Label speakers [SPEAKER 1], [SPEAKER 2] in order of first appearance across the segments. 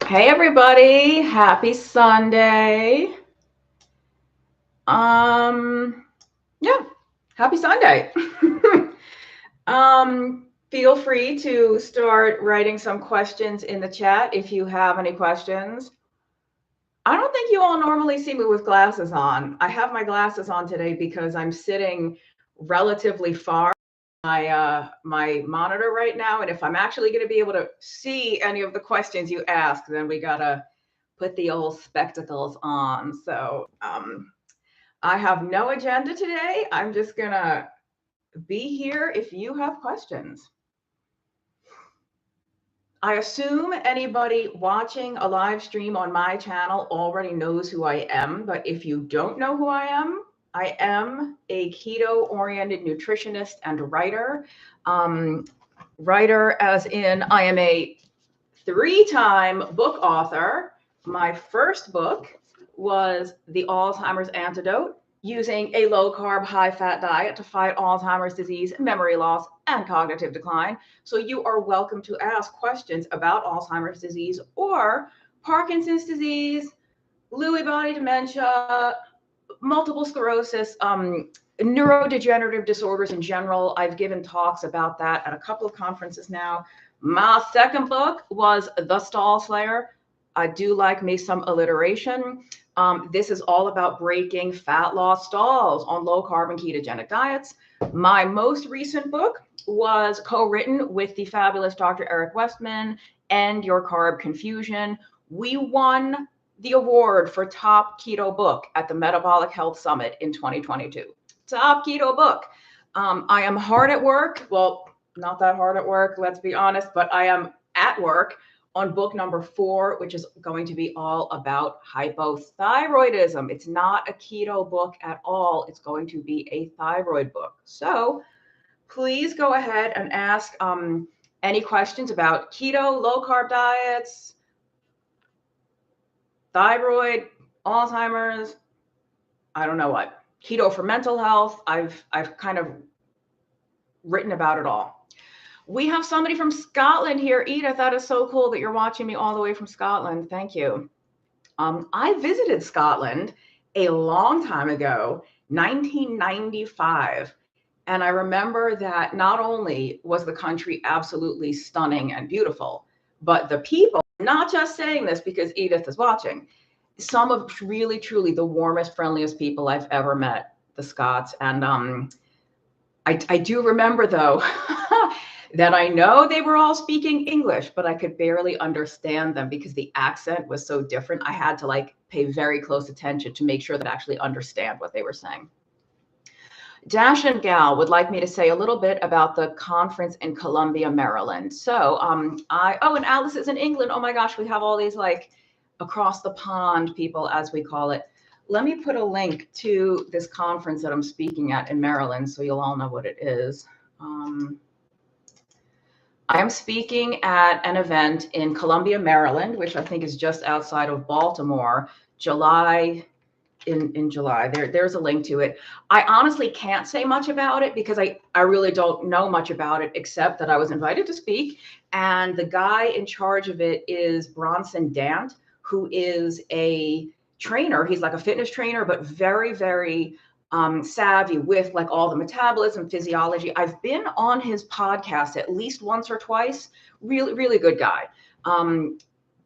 [SPEAKER 1] Hey everybody, happy Sunday. Yeah, happy Sunday. Feel free to start writing some questions in the chat if you have any questions. I don't think you all normally see me with glasses on. I have my glasses on today because I'm sitting relatively far my monitor right now, and if I'm actually going to be able to see any of the questions you ask, then we gotta put the old spectacles on. So I have no agenda today. I'm just gonna be here if you have questions. I assume anybody watching a live stream on my channel already knows who I am, but if you don't know who I am a keto-oriented nutritionist and writer. Writer as in I am a 3-time book author. My first book was The Alzheimer's Antidote, using a low-carb, high-fat diet to fight Alzheimer's disease, memory loss, and cognitive decline. So you are welcome to ask questions about Alzheimer's disease or Parkinson's disease, Lewy body dementia, multiple sclerosis, neurodegenerative disorders in general. I've given talks about that at a couple of conferences now. My second book was The Stall Slayer. I do like me some alliteration. This is all about breaking fat loss stalls on low carb and ketogenic diets. My most recent book was co-written with the fabulous Dr. Eric Westman, End Your Carb Confusion. We won the award for top keto book at the Metabolic Health Summit in 2022. Top keto book. I am hard at work. Well, not that hard at work, let's be honest, but I am at work on book number 4, which is going to be all about hypothyroidism. It's not a keto book at all. It's going to be a thyroid book. So please go ahead and ask any questions about keto, low carb diets, thyroid, Alzheimer's, I don't know what, keto for mental health. I've kind of written about it all. We have somebody from Scotland here. Edith, that is so cool that you're watching me all the way from Scotland. Thank you. I visited Scotland a long time ago, 1995. And I remember that not only was the country absolutely stunning and beautiful, but the people, not just saying this because Edith is watching, some of really, truly the warmest, friendliest people I've ever met, the Scots. And I do remember, though, that I know they were all speaking English, but I could barely understand them because the accent was so different. I had to pay very close attention to make sure that I actually understand what they were saying. Dash and Gal would like me to say a little bit about the conference in Columbia, Maryland. So and Alice is in England. Oh my gosh, we have all these across the pond people, as we call it. Let me put a link to this conference that I'm speaking at in Maryland so you'll all know what it is. I am speaking at an event in Columbia, Maryland, which I think is just outside of Baltimore, in July. There's a link to it. I honestly can't say much about it because I really don't know much about it, except that I was invited to speak. And the guy in charge of it is Bronson Dant, who is a trainer. He's like a fitness trainer, but very, very savvy with all the metabolism, physiology. I've been on his podcast at least once or twice. Really, really good guy.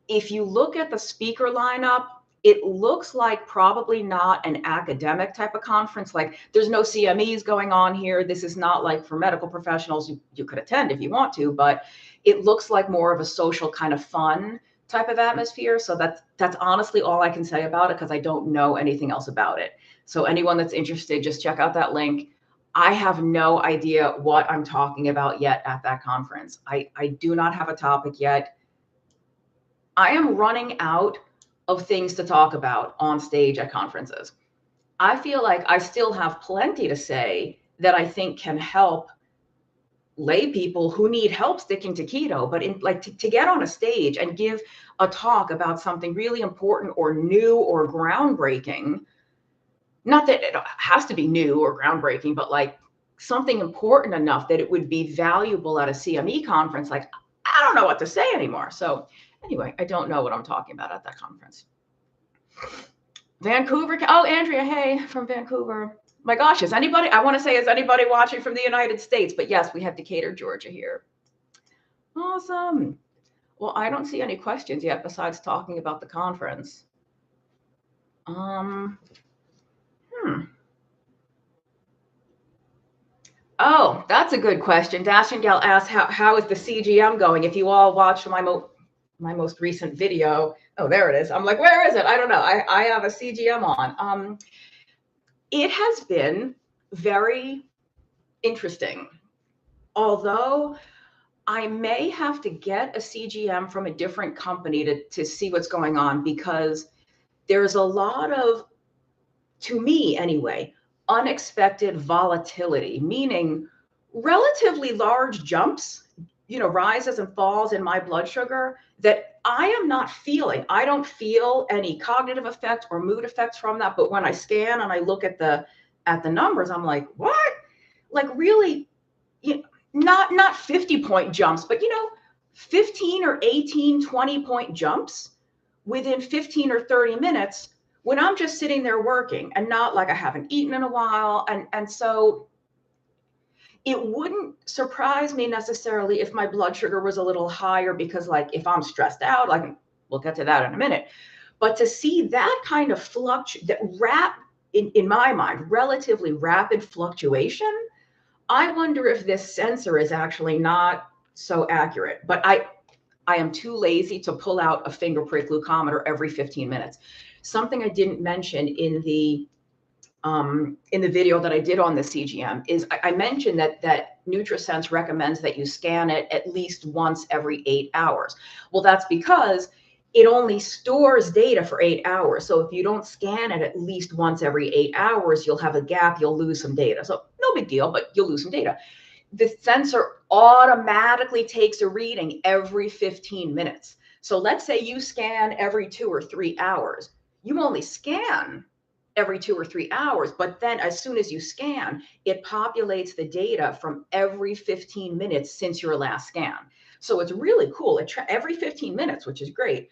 [SPEAKER 1] If you look at the speaker lineup, it looks like probably not an academic type of conference. There's no CMEs going on here. This is not for medical professionals. You could attend if you want to, but it looks like more of a social kind of fun type of atmosphere. So that's honestly all I can say about it because I don't know anything else about it. So anyone that's interested, just check out that link. I have no idea what I'm talking about yet at that conference. I do not have a topic yet. I am running out of things to talk about on stage at conferences. I feel like I still have plenty to say that I think can help lay people who need help sticking to keto, but to get on a stage and give a talk about something really important or new or groundbreaking, not that it has to be new or groundbreaking, but something important enough that it would be valuable at a CME conference. don't know what to say anymore. So anyway, I don't know what I'm talking about at that conference. Vancouver. Oh, Andrea, hey, from Vancouver. My gosh, is anybody watching from the United States? But yes, we have Decatur, Georgia here. Awesome. Well, I don't see any questions yet besides talking about the conference. Oh, that's a good question. Dash and Gal asked, how is the CGM going? If you all watched my most recent video, oh, there it is. I'm like, where is it? I don't know. I have a CGM on. It has been very interesting. Although I may have to get a CGM from a different company to see what's going on, because there's a lot of, to me anyway, unexpected volatility, meaning relatively large jumps, rises and falls in my blood sugar that I am not feeling. I don't feel any cognitive effect or mood effects from that. But when I scan and I look at the numbers, I'm like, what? Like really, not 50-point jumps, but 15 or 18, 20-point jumps within 15 or 30 minutes when I'm just sitting there working and not like I haven't eaten in a while. And so it wouldn't surprise me necessarily if my blood sugar was a little higher, because like if I'm stressed out, like we'll get to that in a minute, but to see that kind of in my mind, relatively rapid fluctuation, I wonder if this sensor is actually not so accurate. But I am too lazy to pull out a finger prick glucometer every 15 minutes. Something I didn't mention in the video that I did on the CGM is I mentioned that NutriSense recommends that you scan it at least once every 8 hours. Well, that's because it only stores data for 8 hours. So if you don't scan it at least once every 8 hours, you'll have a gap, you'll lose some data. So no big deal, but you'll lose some data. The sensor automatically takes a reading every 15 minutes. So let's say you scan every 2 or 3 hours. You only scan every 2 or 3 hours, but then as soon as you scan, it populates the data from every 15 minutes since your last scan. So it's really cool. Every 15 minutes, which is great.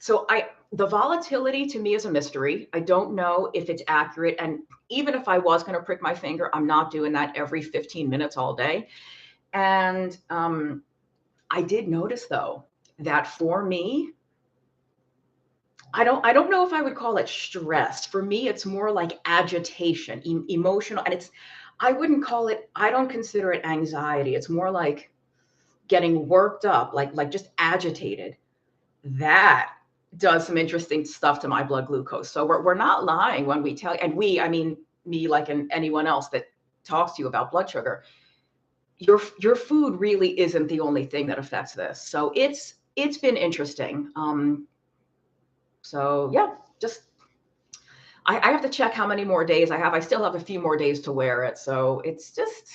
[SPEAKER 1] So the volatility to me is a mystery. I don't know if it's accurate. And even if I was going to prick my finger, I'm not doing that every 15 minutes all day. And I did notice though, that for me, I don't know if I would call it stress. For me, it's more like agitation, emotional. And I don't consider it anxiety. It's more like getting worked up, like just agitated. That does some interesting stuff to my blood glucose. So we're not lying when we tell you, and I mean me, like anyone else that talks to you about blood sugar, your food really isn't the only thing that affects this. So it's been interesting. So yeah, just I have to check how many more days I have. I still have a few more days to wear it. So it's just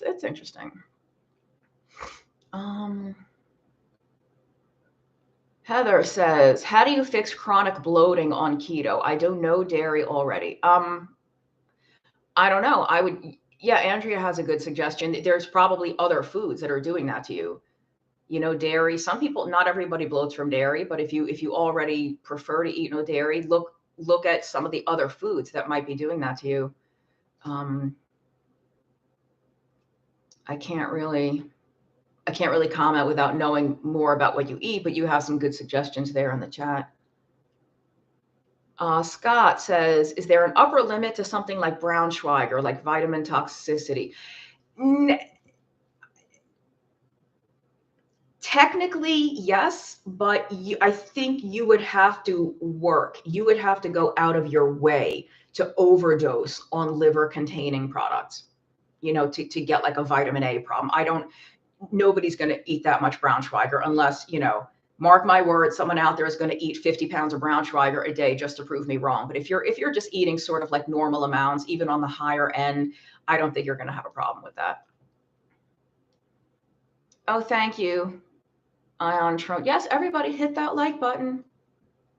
[SPEAKER 1] it's interesting. Heather says, how do you fix chronic bloating on keto? I don't know dairy already. I don't know. Andrea has a good suggestion. There's probably other foods that are doing that to you. Dairy, some people, not everybody bloats from dairy, but if you already prefer to eat no dairy, look at some of the other foods that might be doing that to you. I can't really comment without knowing more about what you eat, but you have some good suggestions there in the chat. Scott says, is there an upper limit to something like Braunschweiger, like vitamin toxicity? Technically, yes, but I think you would have to work. You would have to go out of your way to overdose on liver-containing products, to get like a vitamin A problem. Nobody's going to eat that much Braunschweiger unless, mark my words, someone out there is going to eat 50 pounds of Braunschweiger a day just to prove me wrong. But if you're just eating sort of like normal amounts, even on the higher end, I don't think you're going to have a problem with that. Oh, thank you, Ion Trump. Yes, everybody hit that like button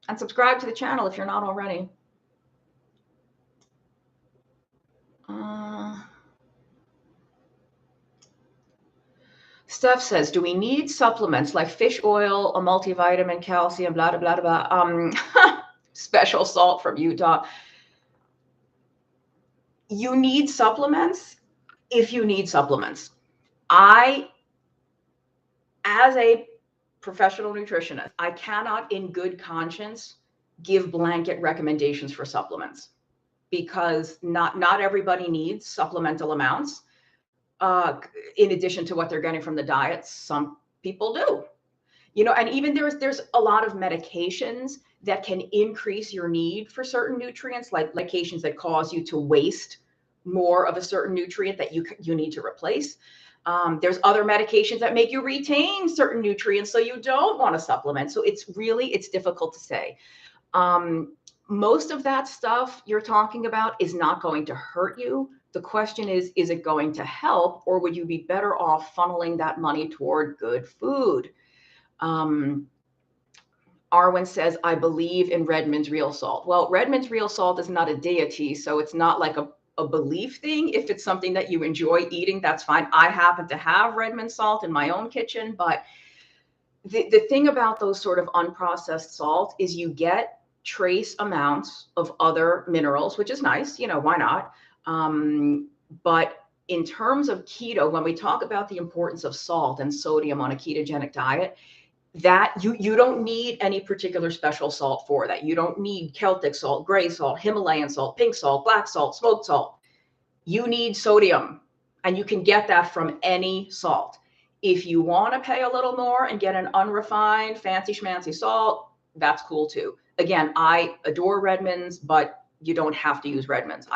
[SPEAKER 1] and subscribe to the channel if you're not already. Steph says, do we need supplements like fish oil, a multivitamin, calcium, blah, blah, blah, blah. Special salt from Utah. You need supplements if you need supplements. I, as a professional nutritionist, I cannot in good conscience give blanket recommendations for supplements because not everybody needs supplemental amounts. In addition to what they're getting from the diet, some people do. And even there's a lot of medications that can increase your need for certain nutrients, like medications that cause you to waste more of a certain nutrient that you need to replace. There's other medications that make you retain certain nutrients, so you don't want to supplement. So it's difficult to say. Most of that stuff you're talking about is not going to hurt you. The question is it going to help, or would you be better off funneling that money toward good food? Arwen says, I believe in Redmond's real salt. Well, Redmond's real salt is not a deity, so it's not like a belief thing. If it's something that you enjoy eating, that's fine. I happen to have Redmond salt in my own kitchen, but the thing about those sort of unprocessed salt is you get trace amounts of other minerals, which is nice, why not? But in terms of keto, when we talk about the importance of salt and sodium on a ketogenic diet, that you don't need any particular special salt for that. You don't need Celtic salt, gray salt, Himalayan salt, pink salt, black salt, smoked salt. You need sodium, and you can get that from any salt. If you want to pay a little more and get an unrefined, fancy schmancy salt, that's cool too. Again, I adore Redmond's, but you don't have to use Redmond's.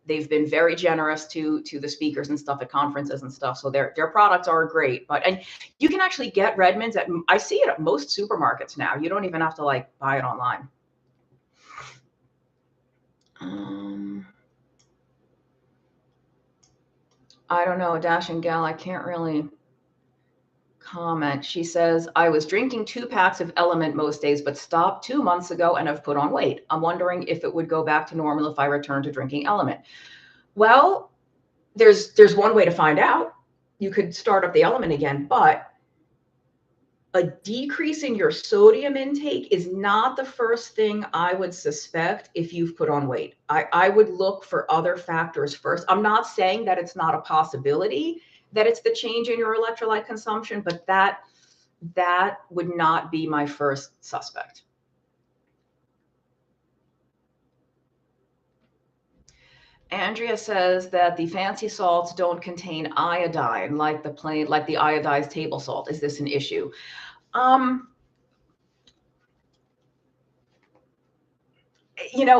[SPEAKER 1] They've been very generous to the speakers and stuff at conferences and stuff. So their products are great, and you can actually get Redmond's I see it at most supermarkets now. You don't even have to buy it online. I don't know, Dash and Gal, I can't really comment. She says, I was drinking 2 packs of Element most days, but stopped 2 months ago and have put on weight. I'm wondering if it would go back to normal if I return to drinking Element. Well, there's one way to find out. You could start up the Element again, but a decrease in your sodium intake is not the first thing I would suspect if you've put on weight. I would look for other factors first. I'm not saying that it's not a possibility that it's the change in your electrolyte consumption, but that would not be my first suspect. Andrea says that the fancy salts don't contain iodine like the iodized table salt. Is this an issue?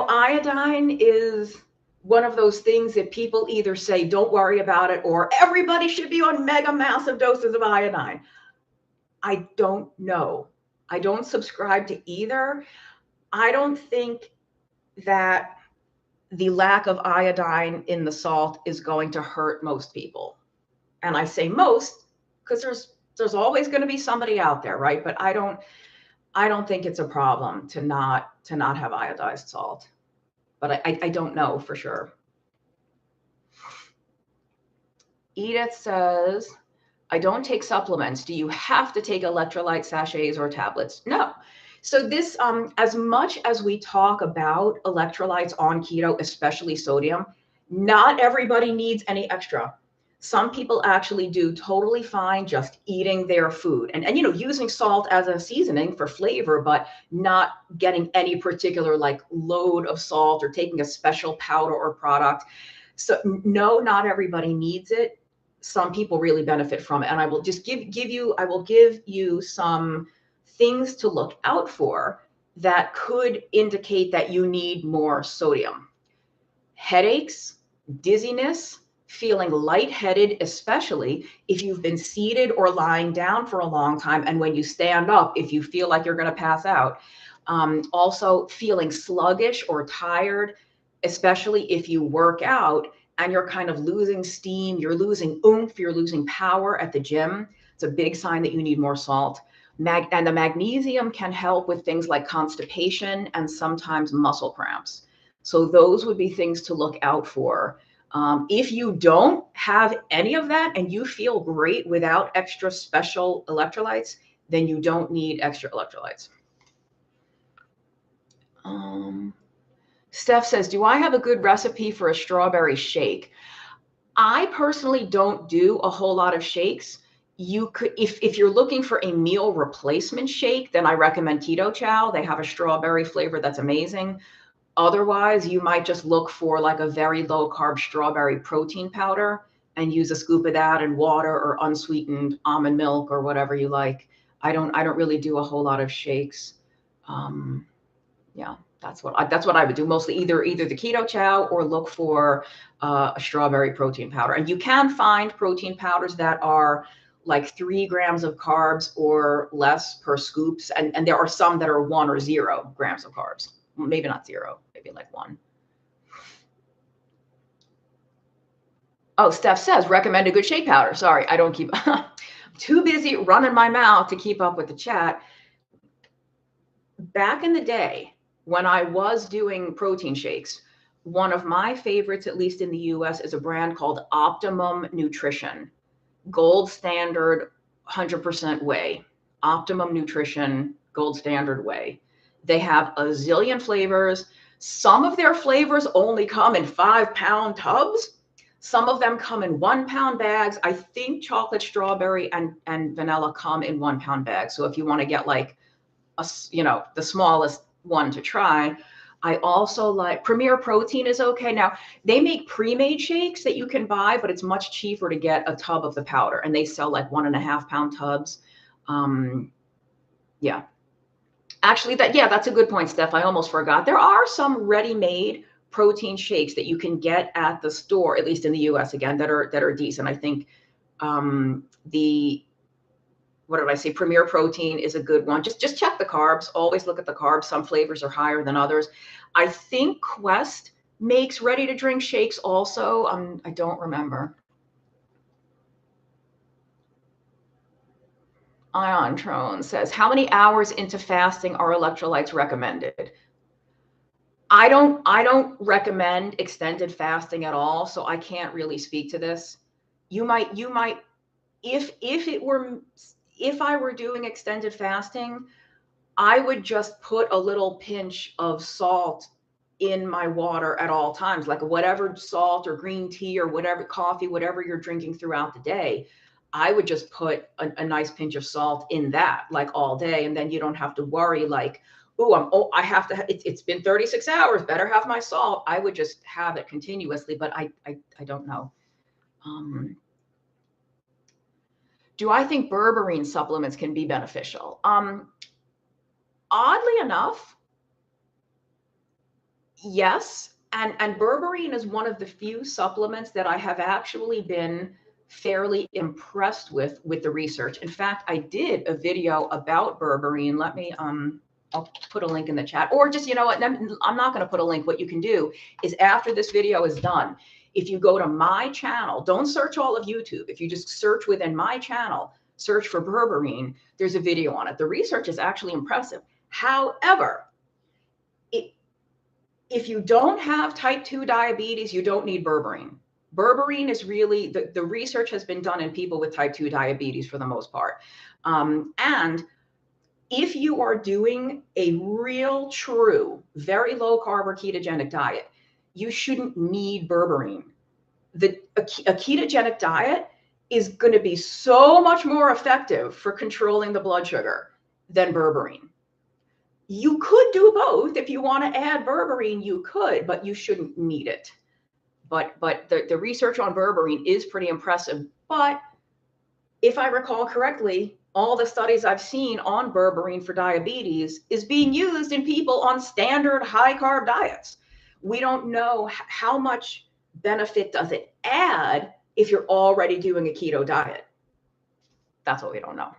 [SPEAKER 1] Iodine is one of those things that people either say, don't worry about it, or everybody should be on mega massive doses of iodine. I don't know. I don't subscribe to either. I don't think that the lack of iodine in the salt is going to hurt most people. And I say most because there's always going to be somebody out there, right? But I don't think it's a problem to not have iodized salt. But I don't know for sure. Edith says, I don't take supplements. Do you have to take electrolyte sachets or tablets? No. So this, as much as we talk about electrolytes on keto, especially sodium, not everybody needs any extra. Some people actually do totally fine just eating their food and using salt as a seasoning for flavor, but not getting any particular load of salt or taking a special powder or product. So no, not everybody needs it. Some people really benefit from it. And I will just give you some things to look out for that could indicate that you need more sodium. Headaches, dizziness, feeling lightheaded, especially if you've been seated or lying down for a long time. And when you stand up, if you feel like you're going to pass out, also feeling sluggish or tired, especially if you work out and you're kind of losing steam, you're losing oomph, you're losing power at the gym. It's a big sign that you need more salt. And the magnesium can help with things like constipation and sometimes muscle cramps. So those would be things to look out for. If you don't have any of that and you feel great without extra special electrolytes, then you don't need extra electrolytes. Steph says, do I have a good recipe for a strawberry shake? I personally don't do a whole lot of shakes. You could, if you're looking for a meal replacement shake, then I recommend Keto Chow. They have a strawberry flavor that's amazing. Otherwise, you might just look for like a very low carb strawberry protein powder and use a scoop of that in water or unsweetened almond milk or whatever you like. I don't really do a whole lot of shakes. Yeah, that's what I would do mostly. Either the Keto Chow or look for a strawberry protein powder. And you can find protein powders that are like 3 grams of carbs or less per scoops, and there are some that are 1 or 0 grams of carbs. Maybe not 0, maybe like 1. Oh, Steph says, recommend a good shake powder. Sorry, I don't keep, too busy running my mouth to keep up with the chat. Back in the day, when I was doing protein shakes, one of my favorites, at least in the US, is a brand called Optimum Nutrition. Gold standard, 100% whey. Optimum Nutrition, gold standard whey. They have a zillion flavors. Some of their flavors only come in 5-pound tubs. Some of them come in 1-pound bags. I think chocolate, strawberry, and vanilla come in 1-pound bags. So if you want to get like the smallest one to try. I also like Premier Protein is okay. Now they make pre-made shakes that you can buy, but it's much cheaper to get a tub of the powder, and they sell like 1.5-pound tubs. Yeah, actually that's a good point, Steph. I almost forgot. There are some ready-made protein shakes that you can get at the store, at least in the US again, that are decent. I think what did I say? Premier Protein is a good one. Just check the carbs. Always look at the carbs. Some flavors are higher than others. I think Quest makes ready to drink shakes also. I don't remember. Iontron says, how many hours into fasting are electrolytes recommended? I don't recommend extended fasting at all, so I can't really speak to this. You might if I were doing extended fasting, I would just put a little pinch of salt in my water at all times, like whatever salt or green tea or whatever coffee, whatever you're drinking throughout the day. I would just put a nice pinch of salt in that like all day. And then you don't have to worry like, I have to, it's been 36 hours, better have my salt. I would just have it continuously, but I don't know. Do I think berberine supplements can be beneficial? Oddly enough, yes. And berberine is one of the few supplements that I have actually been fairly impressed with the research. In fact, I did a video about berberine. Let me, I'll put a link in the chat, or just, you know what, I'm not going to put a link. What you can do is after this video is done, if you go to my channel, don't search all of YouTube. If you just search within my channel, search for berberine, there's a video on it. The research is actually impressive. However, if you don't have type 2 diabetes, you don't need berberine. Berberine is really, the research has been done in people with type 2 diabetes for the most part. And if you are doing a real, true, very low carb or ketogenic diet, you shouldn't need berberine. A ketogenic diet is going to be so much more effective for controlling the blood sugar than berberine. You could do both. If you want to add berberine, you could, but you shouldn't need it. But the research on berberine is pretty impressive. But if I recall correctly, all the studies I've seen on berberine for diabetes is being used in people on standard high carb diets. We don't know how much benefit does it add if you're already doing a keto diet. That's what we don't know.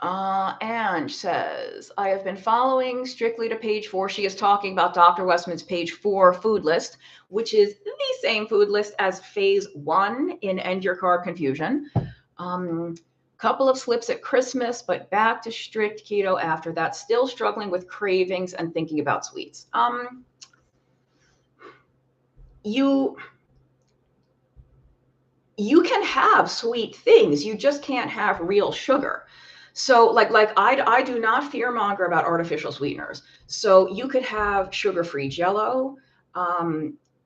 [SPEAKER 1] Ange says, I have been following strictly to page 4. She is talking about Dr. Westman's page 4 food list, which is the same food list as phase 1 in End Your Carb Confusion. Couple of slips at Christmas, but back to strict keto after that. Still struggling with cravings and thinking about sweets. you can have sweet things. You just can't have real sugar. So like I do not fearmonger about artificial sweeteners. So you could have sugar-free Jello.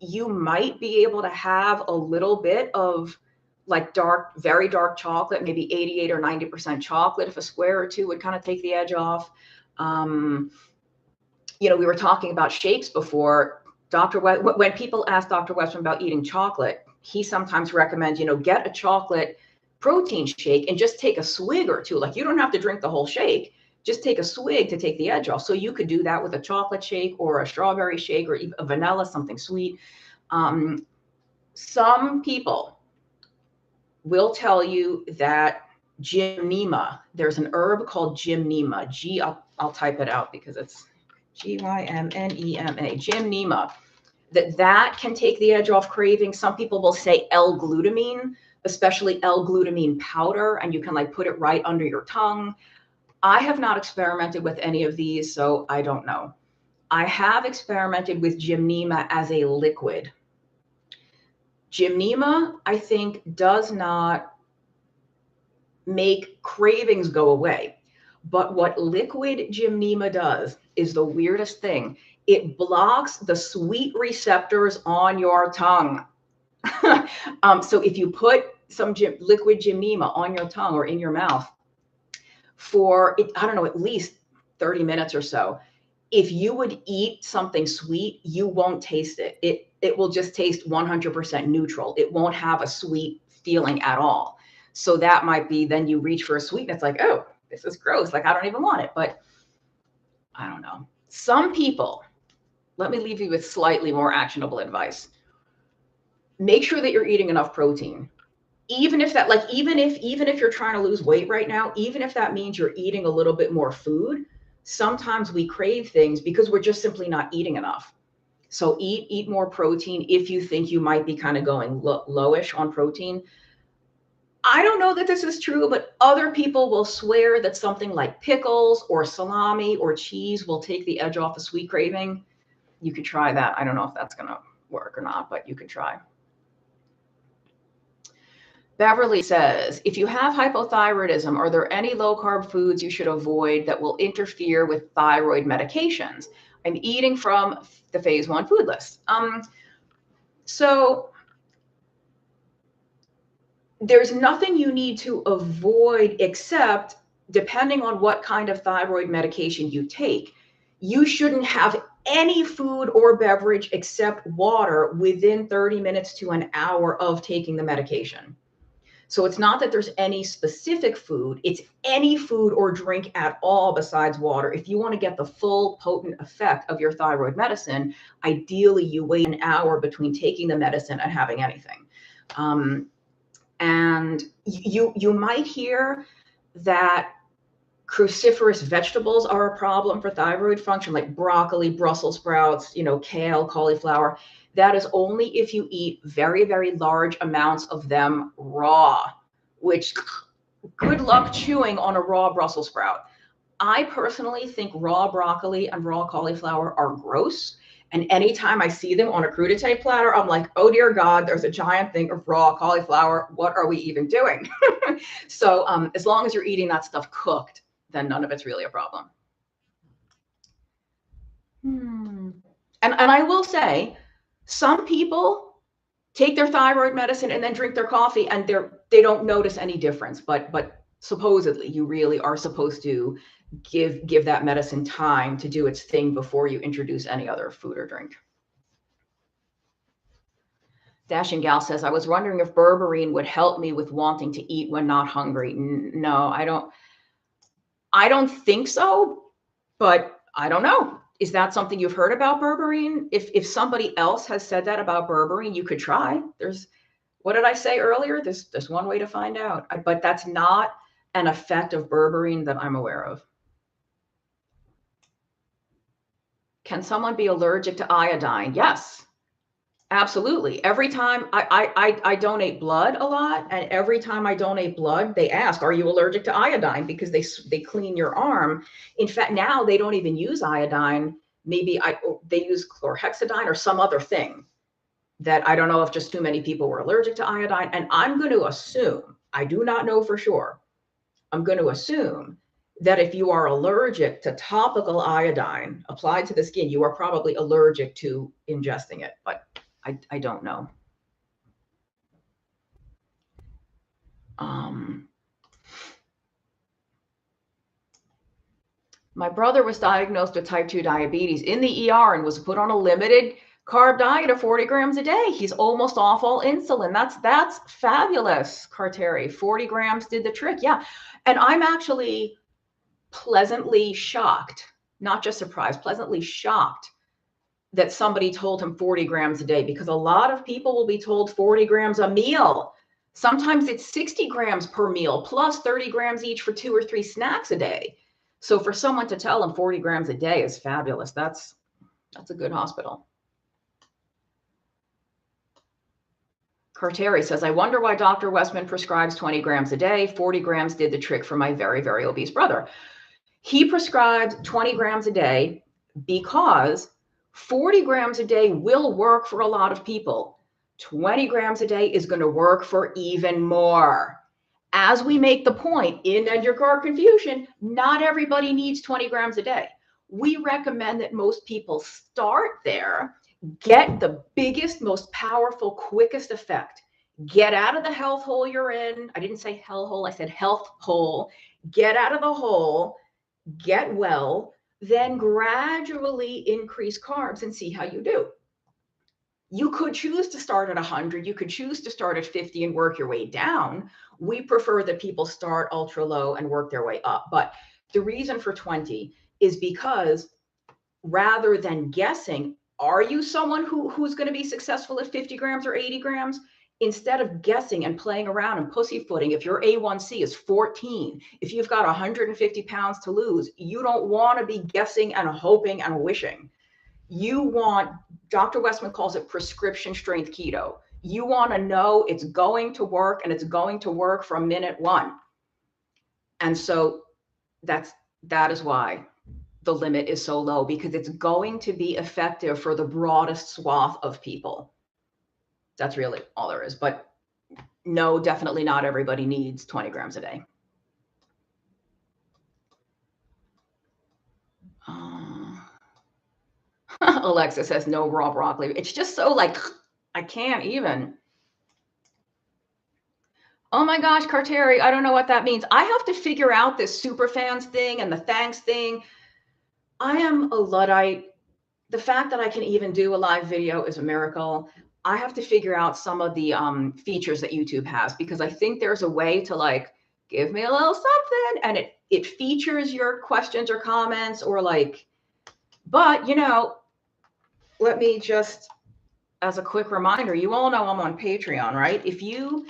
[SPEAKER 1] You might be able to have a little bit of like dark, very dark chocolate, maybe 88 or 90% chocolate, if a square or two would kind of take the edge off. You know, we were talking about shakes before. When people ask Dr. Westman about eating chocolate, he sometimes recommends, you know, get a chocolate protein shake and just take a swig or two. Like, you don't have to drink the whole shake. Just take a swig to take the edge off. So you could do that with a chocolate shake or a strawberry shake or even a vanilla, something sweet. Some people will tell you that gymnema, there's an herb called gymnema. I'll type it out because it's Gymnema, gymnema, that can take the edge off craving. Some people will say L-glutamine, especially L-glutamine powder, and you can like put it right under your tongue. I have not experimented with any of these, so I don't know. I have experimented with gymnema as a liquid. Gymnema, I think, does not make cravings go away. But what liquid gymnema does is the weirdest thing. It blocks the sweet receptors on your tongue. So if you put some liquid gymnema on your tongue or in your mouth for, I don't know, at least 30 minutes or so, if you would eat something sweet, you won't taste it. It will just taste 100% neutral. It won't have a sweet feeling at all. So that might be, then you reach for a sweet and it's like, oh, this is gross. Like, I don't even want it. But I don't know. Some people, let me leave you with slightly more actionable advice. Make sure that you're eating enough protein. Even if that, like, even if you're trying to lose weight right now, even if that means you're eating a little bit more food, sometimes we crave things because we're just simply not eating enough. So eat more protein if you think you might be kind of going lowish on protein. I don't know that this is true, but other people will swear that something like pickles or salami or cheese will take the edge off the sweet craving. You could try that. I don't know if that's going to work or not, but you could try. Beverly says, if you have hypothyroidism, are there any low-carb foods you should avoid that will interfere with thyroid medications? I'm eating from the phase 1 food list. So there's nothing you need to avoid except, depending on what kind of thyroid medication you take, you shouldn't have any food or beverage except water within 30 minutes to an hour of taking the medication. So it's not that there's any specific food, it's any food or drink at all besides water. If you want to get the full potent effect of your thyroid medicine, ideally you wait an hour between taking the medicine and having anything. And you might hear that cruciferous vegetables are a problem for thyroid function, like broccoli, Brussels sprouts, kale, cauliflower. That is only if you eat very, very large amounts of them raw, which good luck chewing on a raw Brussels sprout. I personally think raw broccoli and raw cauliflower are gross. And anytime I see them on a crudité platter, I'm like, oh, dear God, there's a giant thing of raw cauliflower. What are we even doing? So as long as you're eating that stuff cooked, then none of it's really a problem. And I will say, some people take their thyroid medicine and then drink their coffee and they don't notice any difference. But supposedly you really are supposed to give that medicine time to do its thing before you introduce any other food or drink. Dashing Gal says, I was wondering if berberine would help me with wanting to eat when not hungry. No, I don't think so, but I don't know. Is that something you've heard about berberine? If somebody else has said that about berberine, you could try. What did I say earlier? There's one way to find out, but that's not an effect of berberine that I'm aware of. Can someone be allergic to iodine? Yes, absolutely. Every time I donate blood a lot, and every time I donate blood, they ask, are you allergic to iodine? Because they clean your arm. In fact, now they don't even use iodine. Maybe they use chlorhexidine or some other thing. that I don't know if just too many people were allergic to iodine. And I'm going to assume, I do not know for sure, I'm going to assume that if you are allergic to topical iodine applied to the skin, you are probably allergic to ingesting it, but I don't know. My brother was diagnosed with type 2 diabetes in the ER and was put on a limited carb diet of 40 grams a day. He's almost off all insulin. That's fabulous, Carteri. 40 grams did the trick. Yeah. And I'm actually pleasantly shocked, not just surprised, pleasantly shocked that somebody told him 40 grams a day, because a lot of people will be told 40 grams a meal. Sometimes it's 60 grams per meal plus 30 grams each for 2 or 3 snacks a day. So for someone to tell them 40 grams a day is fabulous. That's a good hospital. Carteri says, I wonder why Dr. Westman prescribes 20 grams a day. 40 grams did the trick for my very, very obese brother. He prescribed 20 grams a day because 40 grams a day will work for a lot of people. 20 grams a day is going to work for even more. As we make the point in End Your Carb Confusion, not everybody needs 20 grams a day. We recommend that most people start there, get the biggest, most powerful, quickest effect. Get out of the health hole you're in. I didn't say hell hole, I said health hole. Get out of the hole, get well, then gradually increase carbs and see how you do. You could choose to start at 100. You could choose to start at 50 and work your way down. We prefer that people start ultra low and work their way up. But the reason for 20 is because rather than guessing, are you someone who's going to be successful at 50 grams or 80 grams? Instead of guessing and playing around and pussyfooting, if your A1C is 14, if you've got 150 pounds to lose, you don't want to be guessing and hoping and wishing. You want, Dr. Westman calls it prescription strength keto. You want to know it's going to work, and it's going to work from minute one. And so that is why the limit is so low, because it's going to be effective for the broadest swath of people. That's really all there is. But no, definitely not everybody needs 20 grams a day. Alexa says no raw broccoli. It's just so like, I can't even. Oh my gosh, Carteri, I don't know what that means. I have to figure out this super fans thing and the thanks thing. I am a Luddite. The fact that I can even do a live video is a miracle. I have to figure out some of the features that YouTube has, because I think there's a way to like, give me a little something, and it features your questions or comments or like, but you know, let me just, as a quick reminder, you all know I'm on Patreon, right? If you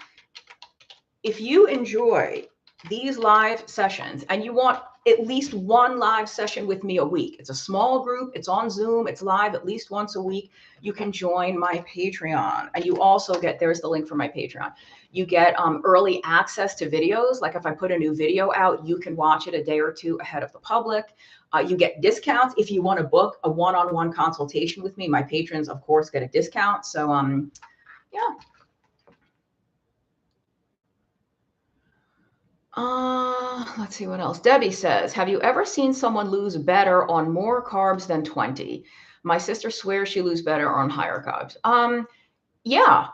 [SPEAKER 1] enjoy these live sessions and you want at least one live session with me a week, it's a small group, it's on Zoom, it's live at least once a week, you can join my Patreon. And you also get, there's the link for my Patreon. You get early access to videos. Like if I put a new video out, you can watch it a day or two ahead of the public. You get discounts if you want to book a one-on-one consultation with me. My patrons, of course, get a discount. So yeah. Let's see what else. Debbie says, have you ever seen someone lose better on more carbs than 20? My sister swears she loses better on higher carbs. Yeah,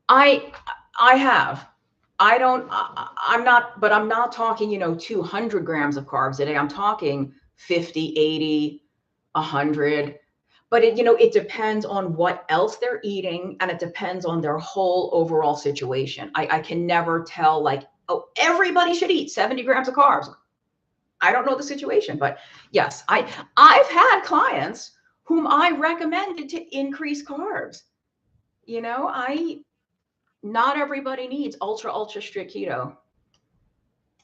[SPEAKER 1] I have. I'm not talking, 200 grams of carbs a day. I'm talking 50, 80, 100. But it depends on what else they're eating, and it depends on their whole overall situation. I can never tell like, oh, everybody should eat 70 grams of carbs. I don't know the situation, but yes, I've had clients whom I recommended to increase carbs. Not everybody needs ultra strict keto.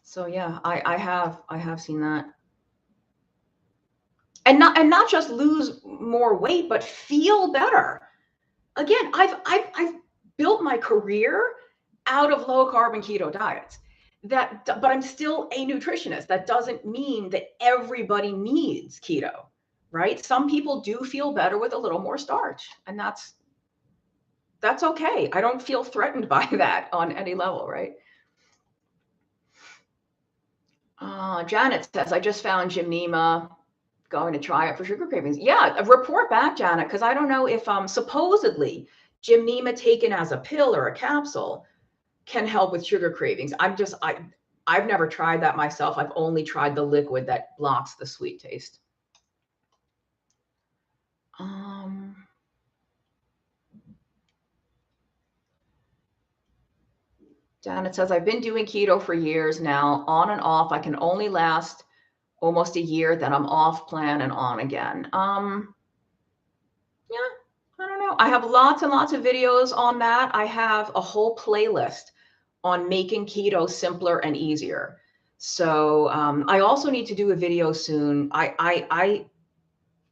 [SPEAKER 1] So yeah, I have seen that. And not just lose more weight, but feel better. Again, I've built my career out of low carb and keto diets. But I'm still a nutritionist. That doesn't mean that everybody needs keto, right? Some people do feel better with a little more starch, and that's That's okay. I don't feel threatened by that on any level, right? Janet says, I just found Gymnema, going to try it for sugar cravings. Yeah, report back, Janet, because I don't know if supposedly Gymnema taken as a pill or a capsule can help with sugar cravings. I've never tried that myself. I've only tried the liquid that blocks the sweet taste. Janet says, I've been doing keto for years now, on and off. I can only last almost a year, then I'm off plan and on again. Yeah, I don't know. I have lots and lots of videos on that. I have a whole playlist on making keto simpler and easier. So I also need to do a video soon. I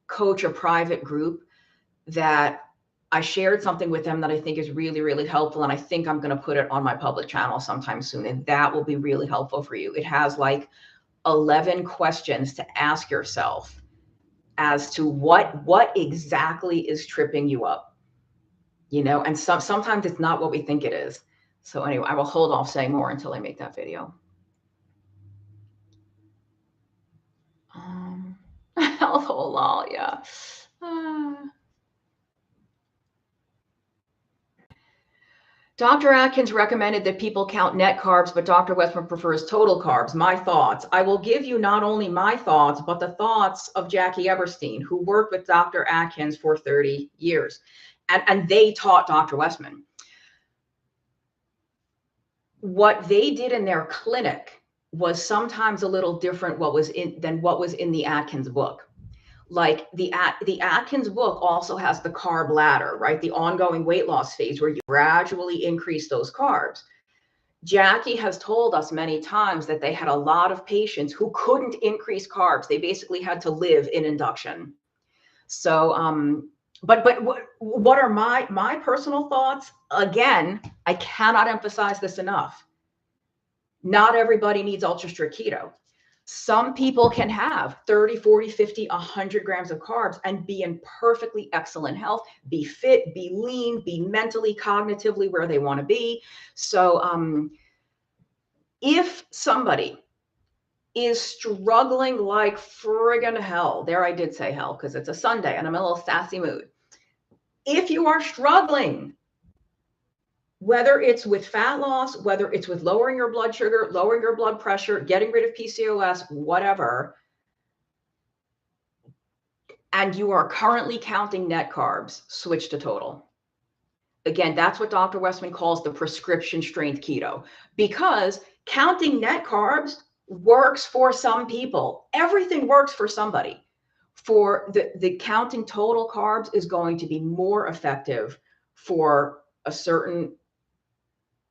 [SPEAKER 1] coach a private group that I shared something with them that I think is really, really helpful. And I think I'm going to put it on my public channel sometime soon. And that will be really helpful for you. It has like 11 questions to ask yourself as to what exactly is tripping you up, and sometimes it's not what we think it is. So anyway, I will hold off saying more until I make that video. Health whole lol, yeah. Dr. Atkins recommended that people count net carbs, but Dr. Westman prefers total carbs. My thoughts. I will give you not only my thoughts, but the thoughts of Jackie Eberstein, who worked with Dr. Atkins for 30 years. And they taught Dr. Westman. What they did in their clinic was sometimes a little different than what was in the Atkins book. Like the Atkins book also has the carb ladder, right? The ongoing weight loss phase where you gradually increase those carbs. Jackie has told us many times that they had a lot of patients who couldn't increase carbs. They basically had to live in induction. So, but what are my personal thoughts? Again, I cannot emphasize this enough. Not everybody needs ultra strict keto. Some people can have 30, 40, 50, 100 grams of carbs and be in perfectly excellent health, be fit, be lean, be mentally, cognitively where they want to be. So if somebody is struggling like friggin' hell, there I did say hell because it's a Sunday and I'm in a little sassy mood. If you are struggling, whether it's with fat loss, whether it's with lowering your blood sugar, lowering your blood pressure, getting rid of PCOS, whatever, and you are currently counting net carbs, switch to total. Again, that's what Dr. Westman calls the prescription strength keto, because counting net carbs works for some people. Everything works for somebody. For the counting total carbs is going to be more effective for a certain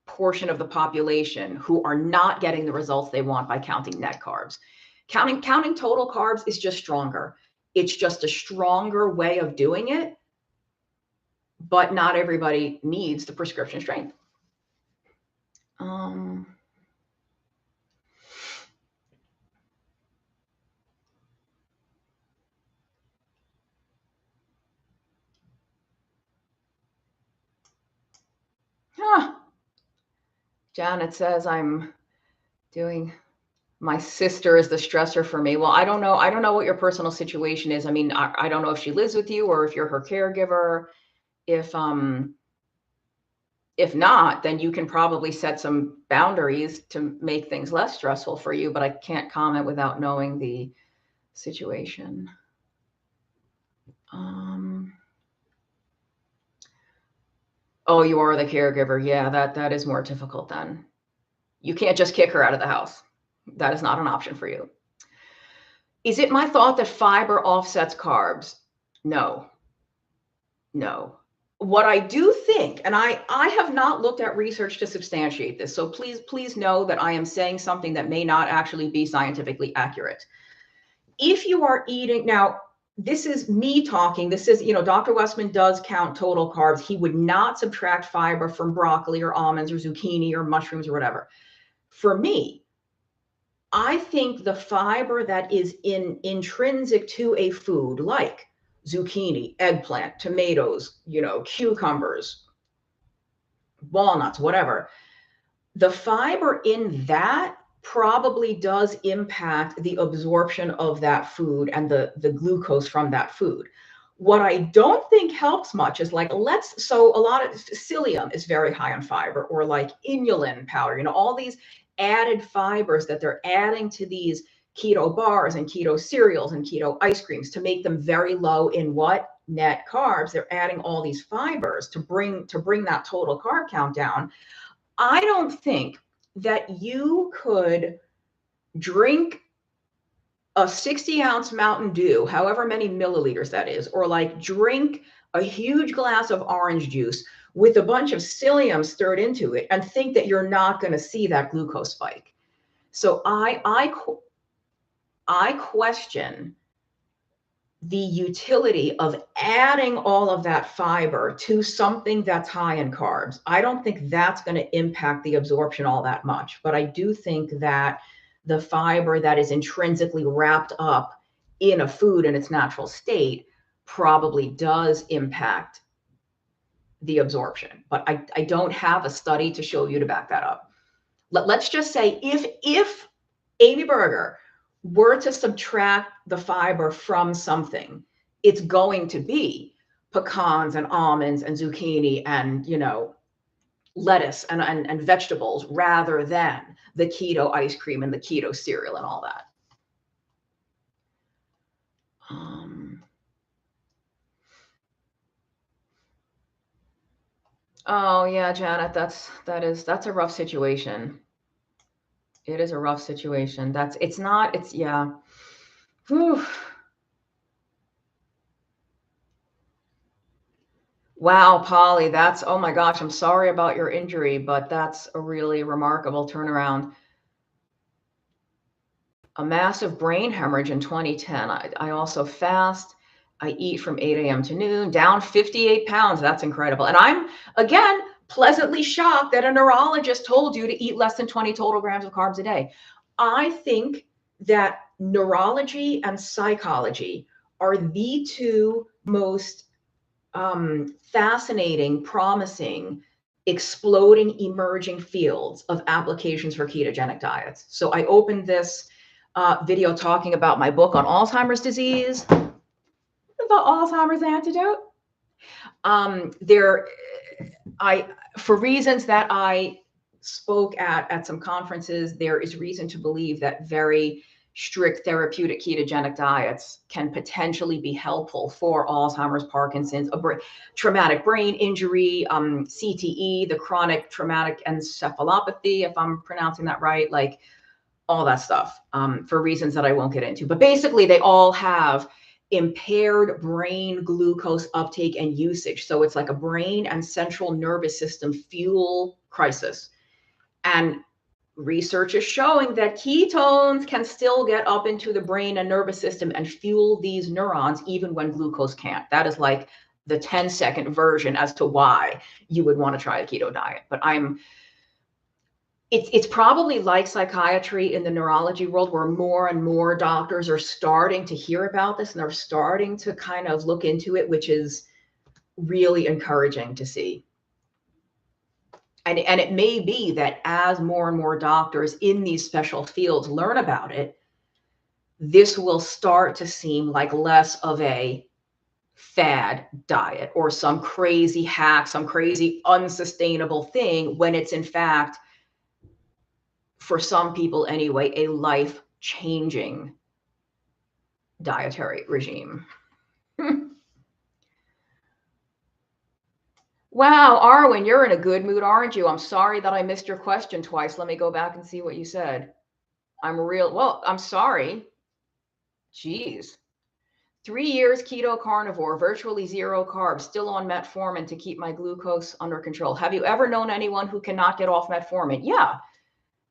[SPEAKER 1] portion of the population who are not getting the results they want by counting net carbs. Counting total carbs is just stronger. It's just a stronger way of doing it, but not everybody needs the prescription strength. Janet says I'm doing, my sister is the stressor for me. Well, I don't know what your personal situation is. I mean, I don't know if she lives with you or if you're her caregiver. If not, then you can probably set some boundaries to make things less stressful for you, but I can't comment without knowing the situation. Oh, you are the caregiver. Yeah, that is more difficult then. You can't just kick her out of the house. That is not an option for you. Is it my thought that fiber offsets carbs? No. What I do think, and I have not looked at research to substantiate this, so please know that I am saying something that may not actually be scientifically accurate. If you are eating, now, this is me talking. This is, Dr. Westman does count total carbs. He would not subtract fiber from broccoli or almonds or zucchini or mushrooms or whatever. For me, I think the fiber that is intrinsic to a food like zucchini, eggplant, tomatoes, cucumbers, walnuts, whatever. The fiber in that probably does impact the absorption of that food and the glucose from that food. What I don't think helps much is like, so a lot of psyllium is very high on fiber, or like inulin powder, all these added fibers that they're adding to these keto bars and keto cereals and keto ice creams to make them very low in what? Net carbs. They're adding all these fibers to bring that total carb count down. I don't think that you could drink a 60-ounce Mountain Dew, however many milliliters that is, or like drink a huge glass of orange juice with a bunch of psyllium stirred into it and think that you're not going to see that glucose spike. So I question the utility of adding all of that fiber to something that's high in carbs. I don't think that's going to impact the absorption all that much, but I do think that the fiber that is intrinsically wrapped up in a food in its natural state probably does impact the absorption. But I don't have a study to show you to back that up. Let's just say if Amy Berger were to subtract the fiber from something, it's going to be pecans and almonds and zucchini and, lettuce and vegetables, rather than the keto ice cream and the keto cereal and all that. Oh yeah, Janet, that's a rough situation. It is a rough situation. Yeah. Whew. Wow, Polly, oh my gosh, I'm sorry about your injury, but that's a really remarkable turnaround. A massive brain hemorrhage in 2010. I also fast. I eat from 8 a.m. to noon, down 58 pounds. That's incredible. And I'm, again, pleasantly shocked that a neurologist told you to eat less than 20 total grams of carbs a day. I think that neurology and psychology are the two most fascinating, promising, exploding, emerging fields of applications for ketogenic diets. So I opened this video talking about my book on Alzheimer's disease, the Alzheimer's antidote. For reasons that I spoke at some conferences, there is reason to believe that very strict therapeutic ketogenic diets can potentially be helpful for Alzheimer's, Parkinson's, traumatic brain injury, CTE, the chronic traumatic encephalopathy, if I'm pronouncing that right, like all that stuff, for reasons that I won't get into. But basically, they all have impaired brain glucose uptake and usage. So it's like a brain and central nervous system fuel crisis. And research is showing that ketones can still get up into the brain and nervous system and fuel these neurons even when glucose can't. That is like the 10-second version as to why you would want to try a keto diet. But it's probably like psychiatry in the neurology world, where more and more doctors are starting to hear about this and they're starting to kind of look into it, which is really encouraging to see. And it may be that as more and more doctors in these special fields learn about it, this will start to seem like less of a fad diet or some crazy hack, some crazy unsustainable thing, when it's in fact, for some people anyway, a life-changing dietary regime. Wow, Arwen, you're in a good mood, aren't you? I'm sorry that I missed your question twice. Let me go back and see what you said. I'm sorry. Jeez. 3 years keto carnivore, virtually zero carbs, still on metformin to keep my glucose under control. Have you ever known anyone who cannot get off metformin? Yeah.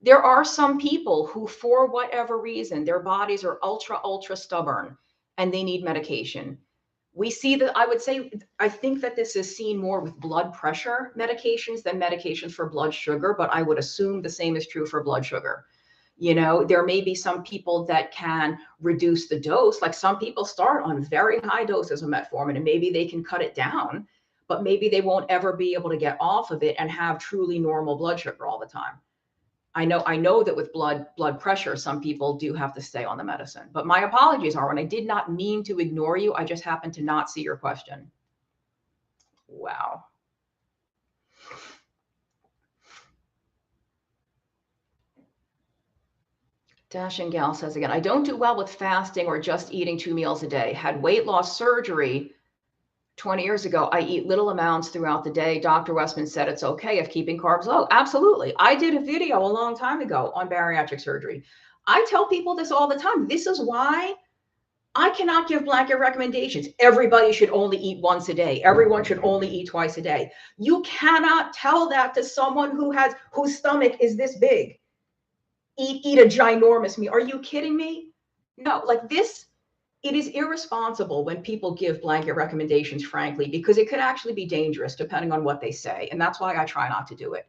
[SPEAKER 1] There are some people who, for whatever reason, their bodies are ultra stubborn and they need medication. We see that, I think that this is seen more with blood pressure medications than medications for blood sugar, but I would assume the same is true for blood sugar. There may be some people that can reduce the dose. Like some people start on very high doses of metformin and maybe they can cut it down. but maybe they won't ever be able to get off of it and have truly normal blood sugar all the time. I know that with blood pressure, some people do have to stay on the medicine. But my apologies, Arwen. I did not mean to ignore you. I just happened to not see your question. Wow. Dashing Gal says again, I don't do well with fasting or just eating 2 meals a day. Had weight loss surgery 20 years ago. I eat little amounts throughout the day. Dr. Westman said it's okay if keeping carbs low. Absolutely. I did a video a long time ago on bariatric surgery. I tell people this all the time. This is why I cannot give blanket recommendations. Everybody should only eat once a day. Everyone should only eat twice a day. You cannot tell that to someone whose stomach is this big. Eat a ginormous meal. Are you kidding me? No, like this, it is irresponsible when people give blanket recommendations, frankly, because it could actually be dangerous depending on what they say. And that's why I try not to do it.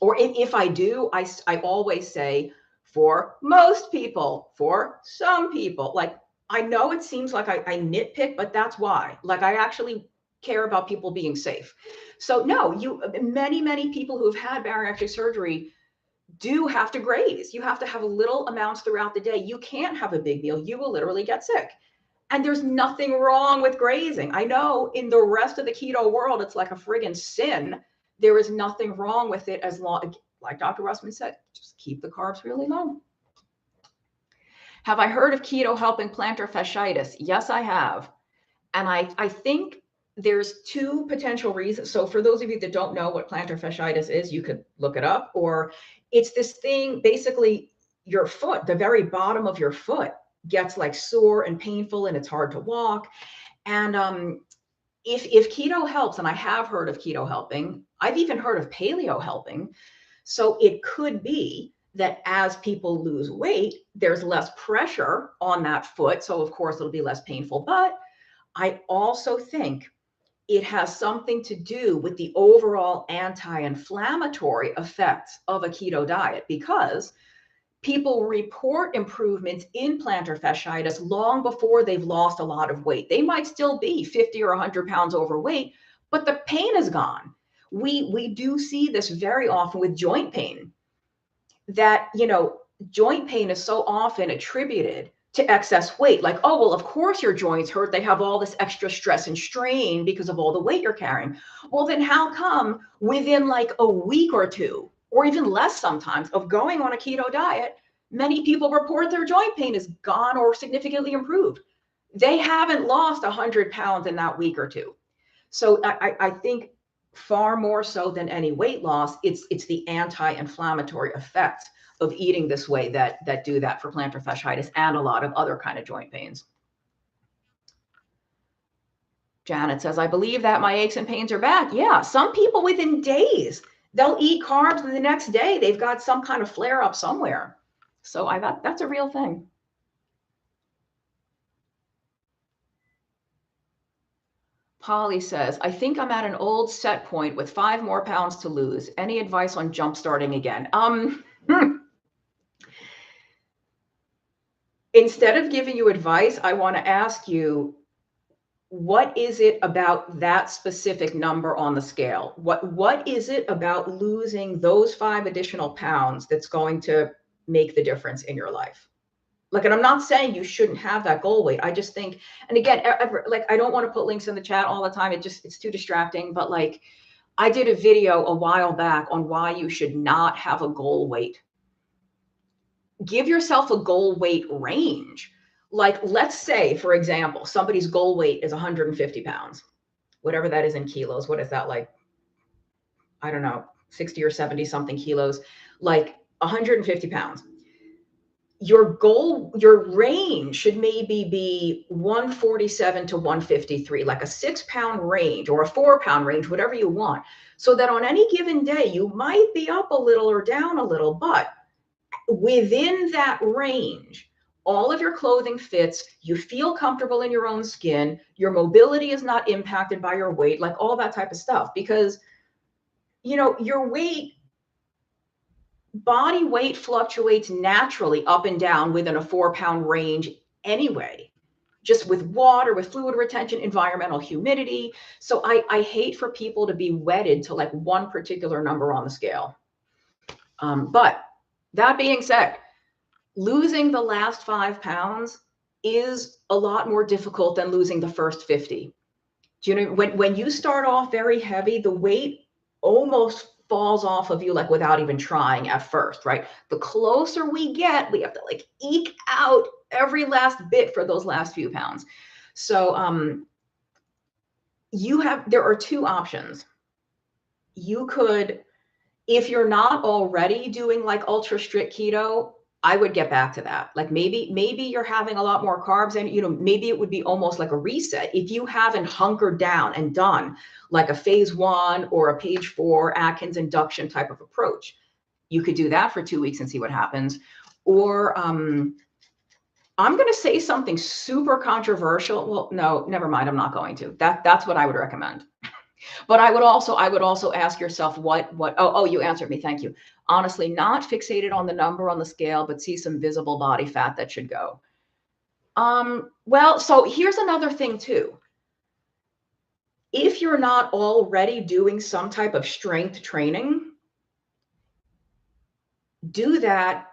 [SPEAKER 1] Or if I do, I always say, for most people, for some people, like, I know it seems like I nitpick, but that's why. Like, I actually care about people being safe. So no, many people who have had bariatric surgery do have to graze. You have to have little amounts throughout the day. You can't have a big meal. You will literally get sick. And there's nothing wrong with grazing. I know in the rest of the keto world, it's like a friggin' sin. There is nothing wrong with it as long, like Dr. Russman said, just keep the carbs really low. Have I heard of keto helping plantar fasciitis? Yes, I have. And I think there's two potential reasons. So for those of you that don't know what plantar fasciitis is, you could look it up. Or it's this thing, basically your foot, the very bottom of your foot gets like sore and painful and it's hard to walk. And if keto helps, and I have heard of keto helping, I've even heard of paleo helping. So it could be that as people lose weight, there's less pressure on that foot. So of course it'll be less painful. But I also think it has something to do with the overall anti-inflammatory effects of a keto diet, because people report improvements in plantar fasciitis long before they've lost a lot of weight. They might still be 50 or 100 pounds overweight, but the pain is gone. We do see this very often with joint pain, that, joint pain is so often attributed to excess weight. Like, oh, well, of course your joints hurt. They have all this extra stress and strain because of all the weight you're carrying. Well, then how come within like a week or two, or even less sometimes, of going on a keto diet, many people report their joint pain is gone or significantly improved? They haven't lost 100 pounds in that week or two. So I think far more so than any weight loss, it's the anti-inflammatory effects of eating this way that do that for plantar fasciitis and a lot of other kind of joint pains. Janet says, I believe that my aches and pains are back. Yeah, some people within days, they'll eat carbs and the next day they've got some kind of flare up somewhere. So that's a real thing. Polly says, I think I'm at an old set point with 5 more pounds to lose. Any advice on jump starting again? Instead of giving you advice, I want to ask you, what is it about that specific number on the scale? What is it about losing those 5 additional pounds that's going to make the difference in your life? Like, and I'm not saying you shouldn't have that goal weight. I just think, and again, like, I don't want to put links in the chat all the time. It's too distracting. But like, I did a video a while back on why you should not have a goal weight. Give yourself a goal weight range. Like, let's say, for example, somebody's goal weight is 150 pounds, whatever that is in kilos. What is that, like? I don't know, 60 or 70 something kilos, like 150 pounds. Your goal, your range should maybe be 147 to 153, like a 6-pound range or a 4-pound range, whatever you want. So that on any given day, you might be up a little or down a little, but within that range, all of your clothing fits, you feel comfortable in your own skin, your mobility is not impacted by your weight, like all that type of stuff. Because, your weight, body weight fluctuates naturally up and down within a 4-pound range anyway. just with water, with fluid retention, environmental humidity. So I hate for people to be wedded to like one particular number on the scale. But that being said, losing the last 5 pounds is a lot more difficult than losing the first 50. Do you know, when you start off very heavy, the weight almost falls off of you like without even trying at first, right? The closer we get, we have to like eke out every last bit for those last few pounds. So there are 2 options. You could, if you're not already doing like ultra strict keto, I would get back to that. Like maybe you're having a lot more carbs and, you know, maybe it would be almost like a reset. If you haven't hunkered down and done like a phase 1 or a page 4 Atkins induction type of approach, you could do that for 2 weeks and see what happens. Or I'm going to say something super controversial. Well, no, never mind. I'm not going to. That's what I would recommend. But I would also ask yourself oh, you answered me. Thank you. Honestly, not fixated on the number on the scale, but see some visible body fat that should go. Well, so here's another thing too. If you're not already doing some type of strength training, do that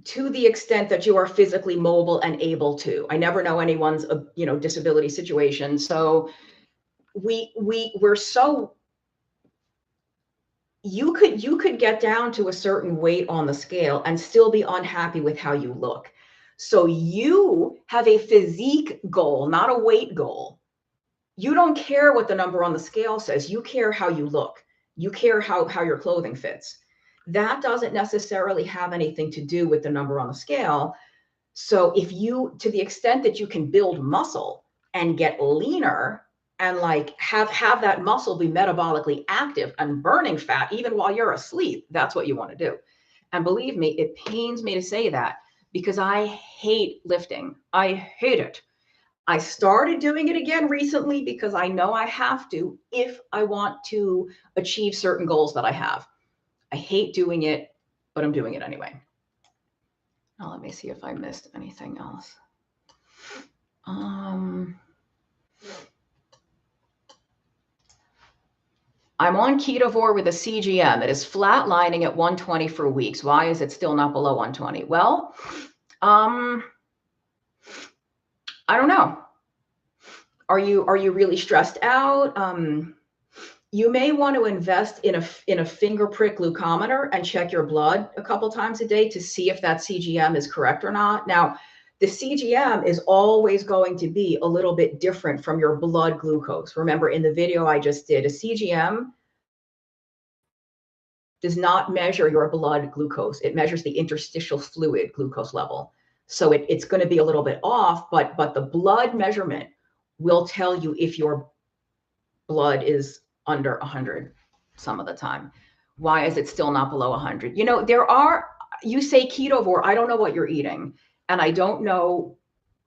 [SPEAKER 1] to the extent that you are physically mobile and able to. I never know anyone's, disability situation. So we're so, you could get down to a certain weight on the scale and still be unhappy with how you look. So you have a physique goal, not a weight goal. You don't care what the number on the scale says. You care how you look. You care how your clothing fits. That doesn't necessarily have anything to do with the number on the scale. So if you, to the extent that you can build muscle and get leaner and like have that muscle be metabolically active and burning fat even while you're asleep, that's what you want to do. And believe me, it pains me to say that because I hate lifting. I hate it. I started doing it again recently because I know I have to if I want to achieve certain goals that I have. I hate doing it, but I'm doing it anyway. Now let me see if I missed anything else. I'm on ketovore with a CGM. It is flatlining at 120 for weeks. Why is it still not below 120? Well, I don't know. Are you really stressed out? You may want to invest in a finger prick glucometer and check your blood a couple times a day to see if that CGM is correct or not. Now, the CGM is always going to be a little bit different from your blood glucose. Remember, in the video I just did, a CGM does not measure your blood glucose. It measures the interstitial fluid glucose level. So it's going to be a little bit off, but the blood measurement will tell you if your blood is under 100 some of the time. Why is it still not below 100? You know, you say ketovore, I don't know what you're eating. And I don't know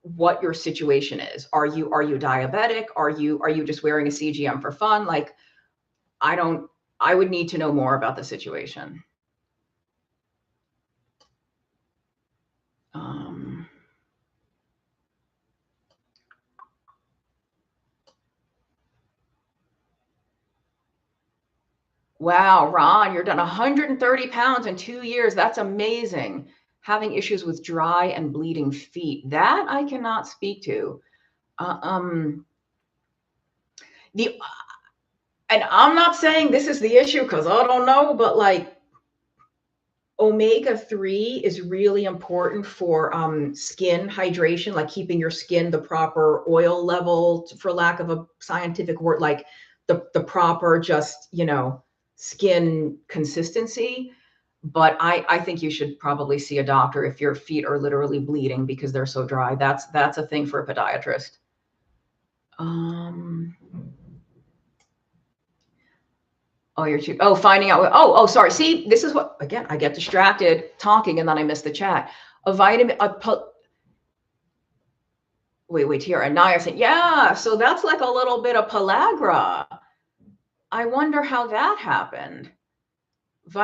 [SPEAKER 1] what your situation is. Are you diabetic? Are you just wearing a CGM for fun? Like, I would need to know more about the situation. Wow, Ron, you're done 130 pounds in 2 years. That's amazing. Having issues with dry and bleeding feet. That I cannot speak to. And I'm not saying this is the issue because I don't know, but like omega-3 is really important for skin hydration, like keeping your skin the proper oil level, for lack of a scientific word, like the proper just, skin consistency. But I think you should probably see a doctor if your feet are literally bleeding because they're so dry. That's a thing for a podiatrist. Finding out. Sorry. See, this is what, again, I get distracted talking and then I miss the chat. A vitamin, wait here. And niacin. Yeah. So that's like a little bit of pellagra. I wonder how that happened.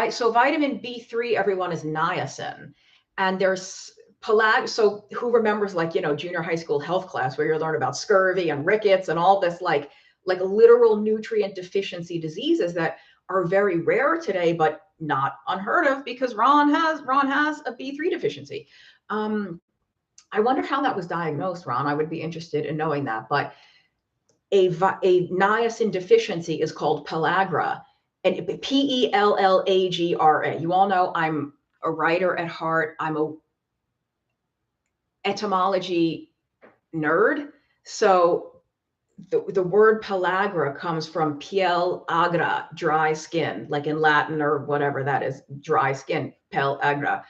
[SPEAKER 1] So vitamin B3, everyone, is niacin. And there's So who remembers, like, junior high school health class where you learn about scurvy and rickets and all this, like literal nutrient deficiency diseases that are very rare today, but not unheard of because Ron has a B3 deficiency. I wonder how that was diagnosed, Ron. I would be interested in knowing that. But a niacin deficiency is called pellagra, and Pellagra. You all know I'm a writer at heart. I'm a etymology nerd. So the word pellagra comes from piel agra, dry skin, like in Latin or whatever that is, dry skin, pellagra.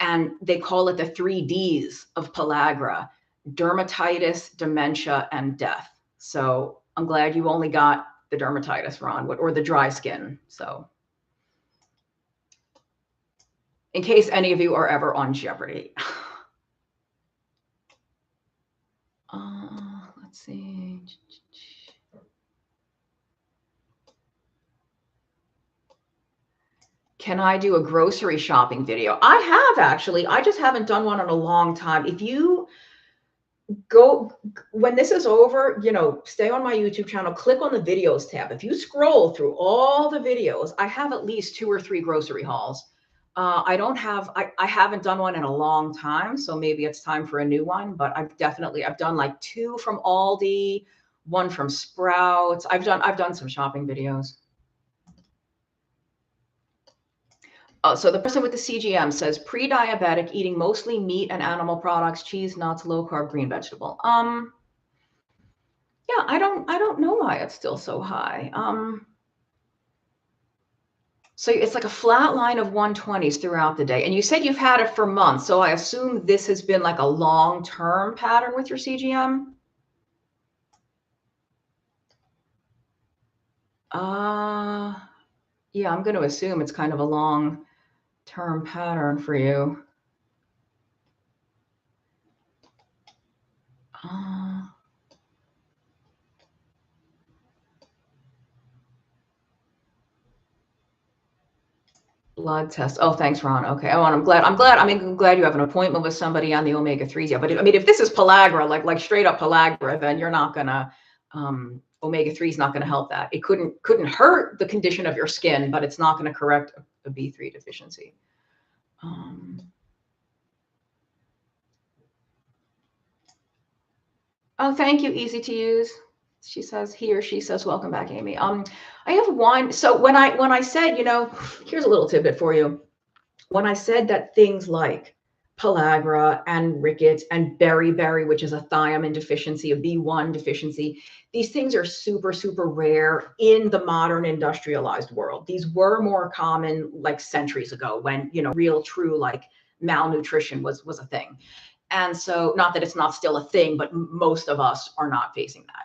[SPEAKER 1] And they call it the 3 Ds of pellagra: dermatitis, dementia, and death. So I'm glad you only got the dermatitis, Ron, or the dry skin. So in case any of you are ever on Jeopardy. Let's see. Can I do a grocery shopping video? I have, actually. I just haven't done one in a long time. If you go, when this is over, stay on my YouTube channel, click on the videos tab. If you scroll through all the videos, I have at least 2 or 3 grocery hauls. I haven't done one in a long time, so maybe it's time for a new one, but I've done like 2 from Aldi, 1 from Sprouts. I've done some shopping videos. So the person with the CGM says pre-diabetic, eating mostly meat and animal products, cheese, nuts, low carb, green vegetable. Yeah, I don't know why it's still so high. So it's like a flat line of 120s throughout the day. And you said you've had it for months. So I assume this has been like a long-term pattern with your CGM. Yeah, I'm going to assume it's kind of a long-term pattern for you. Blood test. Oh, thanks, Ron. Okay. Oh, and I'm glad you have an appointment with somebody on the omega-3s. Yeah, but I mean, if this is pellagra, like straight up pellagra, then you're not gonna, omega-3 is not gonna help that. It couldn't hurt the condition of your skin, but it's not gonna correct a B3 deficiency. Oh, thank you. Easy to use. She says, welcome back, Amy. I have one. So when I said, here's a little tidbit for you. When I said that things like pellagra and rickets and beriberi, which is a thiamine deficiency, a B1 deficiency, these things are super, super rare in the modern industrialized world. These were more common like centuries ago when, real true like malnutrition was a thing. And so, not that it's not still a thing, but most of us are not facing that.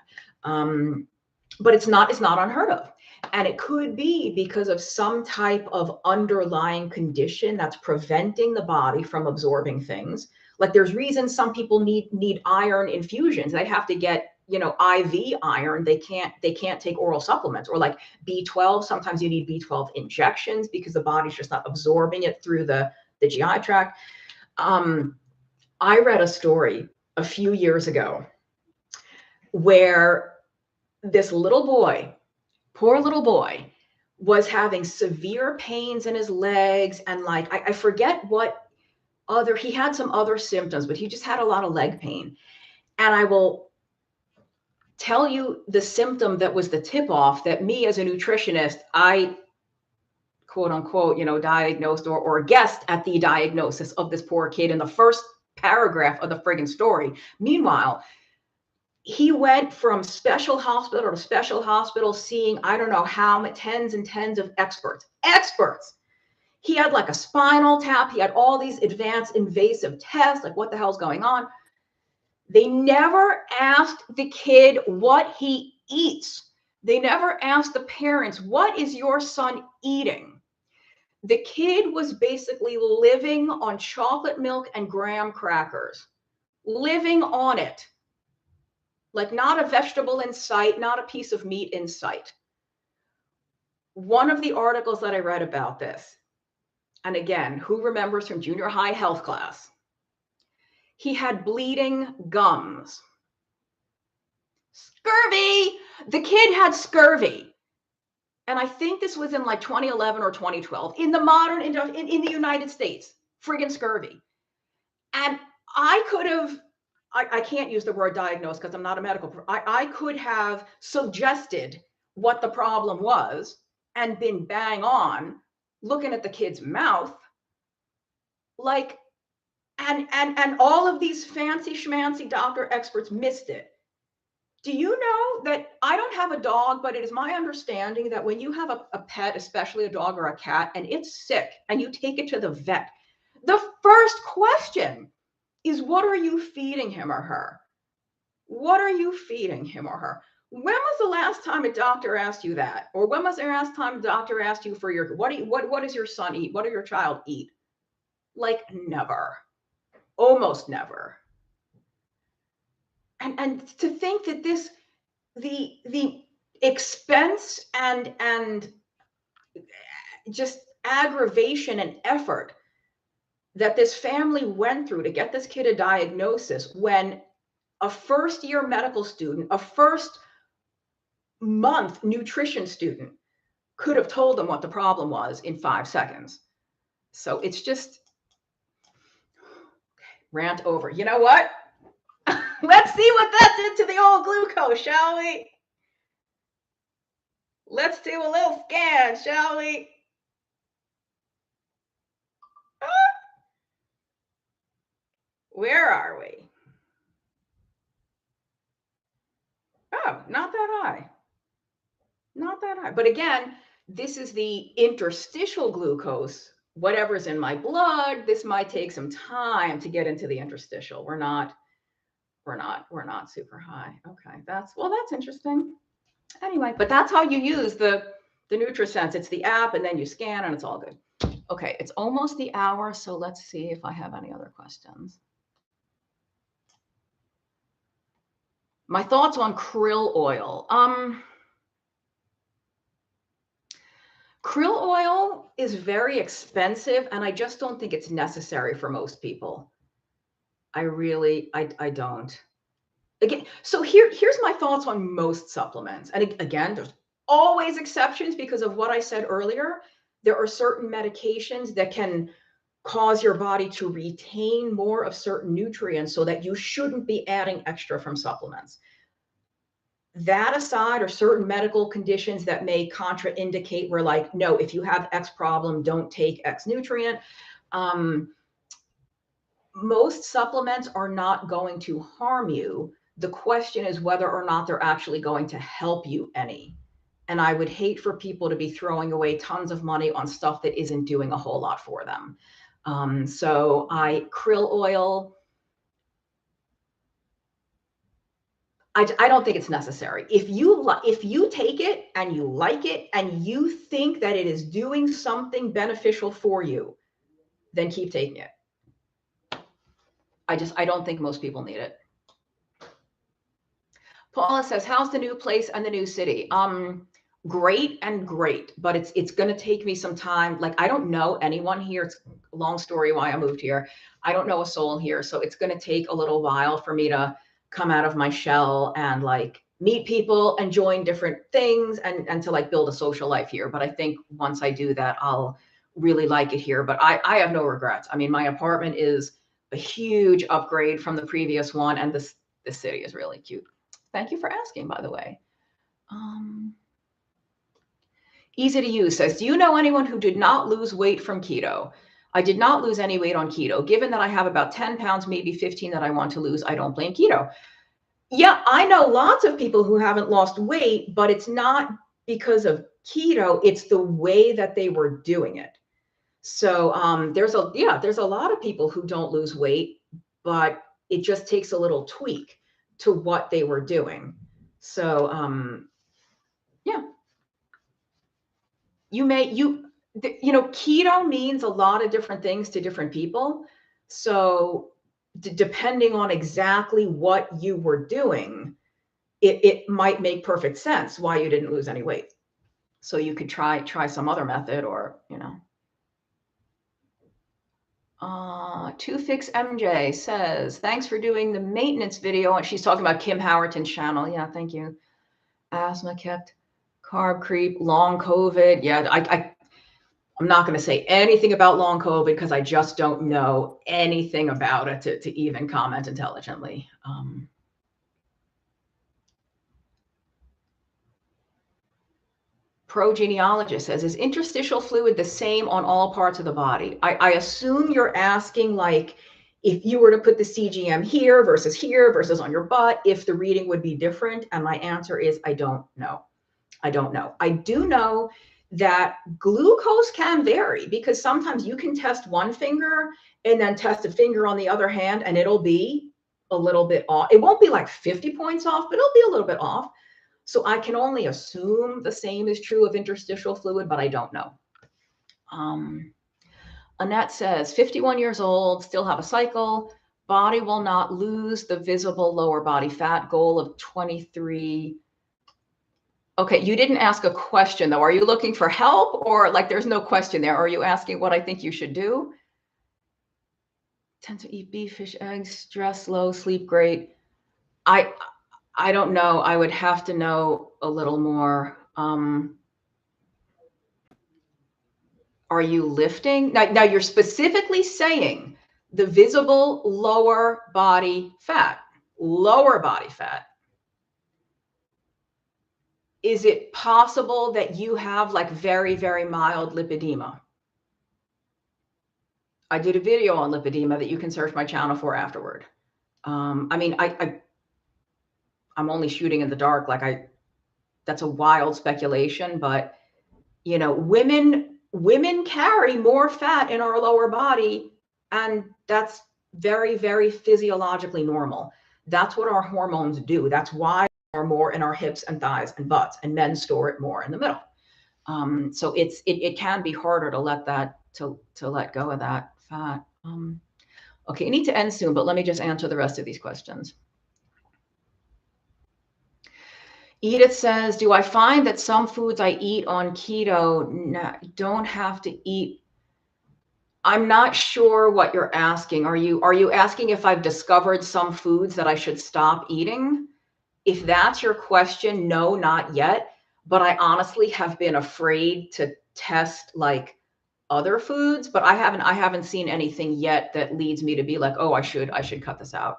[SPEAKER 1] But it's not unheard of. And it could be because of some type of underlying condition that's preventing the body from absorbing things. Like there's reasons some people need iron infusions. They have to get, IV iron. They can't take oral supplements, or like B12. Sometimes you need B12 injections because the body's just not absorbing it through the GI tract. I read a story a few years ago where this little boy, poor little boy, was having severe pains in his legs. And like, I forget he had some other symptoms, but he just had a lot of leg pain. And I will tell you the symptom that was the tip off that me as a nutritionist, I quote unquote, diagnosed or guessed at the diagnosis of this poor kid in the first paragraph of the friggin' story. Meanwhile, he went from special hospital to special hospital, seeing, I don't know how many, tens and tens of experts. He had like a spinal tap. He had all these advanced invasive tests. Like, what the hell's going on? They never asked the kid what he eats. They never asked the parents, what is your son eating? The kid was basically living on chocolate milk and graham crackers, living on it. Like not a vegetable in sight, not a piece of meat in sight. One of the articles that I read about this, And again, who remembers from junior high health class? He had bleeding gums. Scurvy! The kid had scurvy. And I think this was in like 2011 or 2012 in the United States, friggin' scurvy. And I could have, I can't use the word diagnose because I'm not a medical, I could have suggested what the problem was and been bang on looking at the kid's mouth, like, and all of these fancy schmancy doctor experts missed it. Do you know that I don't have a dog, but it is my understanding that when you have a pet, especially a dog or a cat, and it's sick and you take it to the vet, the first question is, what are you feeding him or her? What are you feeding him or her? When was the last time a doctor asked you that? Or when was the last time a doctor asked you for your, what does your son eat? What does your child eat? Like never, almost never. And to think that this, the expense and just aggravation and effort that this family went through to get this kid a diagnosis, when a first-year medical student, a first-month nutrition student could have told them what the problem was in 5 seconds. So it's just, rant over. You know what? Let's see what that did to the old glucose, shall we? Let's do a little scan, shall we? Where are we? Oh, not that high. Not that high. But again, this is the interstitial glucose. Whatever's in my blood, this might take some time to get into the interstitial. We're not super high. Okay, that's interesting. Anyway, but that's how you use the NutriSense. It's the app, and then you scan, and it's all good. Okay, it's almost the hour, so let's see if I have any other questions. My thoughts on krill oil. Krill oil is very expensive, and I just don't think it's necessary for most people. I don't. Again, so here's my thoughts on most supplements. And again, there's always exceptions because of what I said earlier. There are certain medications that can cause your body to retain more of certain nutrients so that you shouldn't be adding extra from supplements. That aside, are certain medical conditions that may contraindicate, where like, no, if you have X problem, don't take X nutrient. Most supplements are not going to harm you. The question is whether or not they're actually going to help you any. And I would hate for people to be throwing away tons of money on stuff that isn't doing a whole lot for them. So krill oil, I don't think it's necessary. If you take it and you like it and you think that it is doing something beneficial for you, then keep taking it. I don't think most people need it. Paula says, how's the new place and the new city? Great, but it's going to take me some time. Like, I don't know anyone here. It's a long story why I moved here. I don't know a soul here. So it's going to take a little while for me to come out of my shell and like meet people and join different things and to like build a social life here. But I think once I do that, I'll really like it here. But I have no regrets. I mean, my apartment is a huge upgrade from the previous one, and the city is really cute. Thank you for asking, by the way. Easy to use says, do you know anyone who did not lose weight from keto? I did not lose any weight on keto. Given that I have about 10 pounds, maybe 15 that I want to lose, I don't blame keto. Yeah, I know lots of people who haven't lost weight, but it's not because of keto. It's the way that they were doing it. So there's a lot of people who don't lose weight, but it just takes a little tweak to what they were doing. So yeah. Keto means a lot of different things to different people. So depending on exactly what you were doing, it might make perfect sense why you didn't lose any weight. So you could try some other method, or, Two Fix MJ says, thanks for doing the maintenance video. And she's talking about Kim Howerton's channel. Yeah, thank you. Asthma kept, carb creep, long COVID. Yeah, I'm not going to say anything about long COVID because I just don't know anything about it to even comment intelligently. Pro-genealogist says, is interstitial fluid the same on all parts of the body? I assume you're asking, like, if you were to put the CGM here versus on your butt, if the reading would be different. And my answer is, I don't know. I don't know. I do know that glucose can vary because sometimes you can test one finger and then test a finger on the other hand, and it'll be a little bit off. It won't be like 50 points off, but it'll be a little bit off. So I can only assume the same is true of interstitial fluid, but I don't know. Annette says, 51 years old, still have a cycle. Body will not lose the visible lower body fat, goal of 23. Okay, you didn't ask a question though. Are you looking for help, or like there's no question there? Are you asking what I think you should do? Tend to eat beef, fish, eggs, stress low, sleep great. I don't know. I would have to know a little more. Are you lifting? Now you're specifically saying the visible lower body fat. Lower body fat. Is it possible that you have like very, very mild lipedema? I did a video on lipedema that you can search my channel for afterward. I mean, I'm only shooting in the dark. Like that's a wild speculation, but you know, women carry more fat in our lower body, and that's very, very physiologically normal. That's what our hormones do. That's why are more in our hips and thighs and butts, and men store it more in the middle. So it can be harder to let that to let go of that fat. Okay, I need to end soon, but let me just answer the rest of these questions. Edith says, do I find that some foods I eat on keto don't have to eat? I'm not sure what you're asking. Are you asking if I've discovered some foods that I should stop eating? If that's your question, no, not yet. But I honestly have been afraid to test like other foods, but I haven't seen anything yet that leads me to be like, oh, I should cut this out.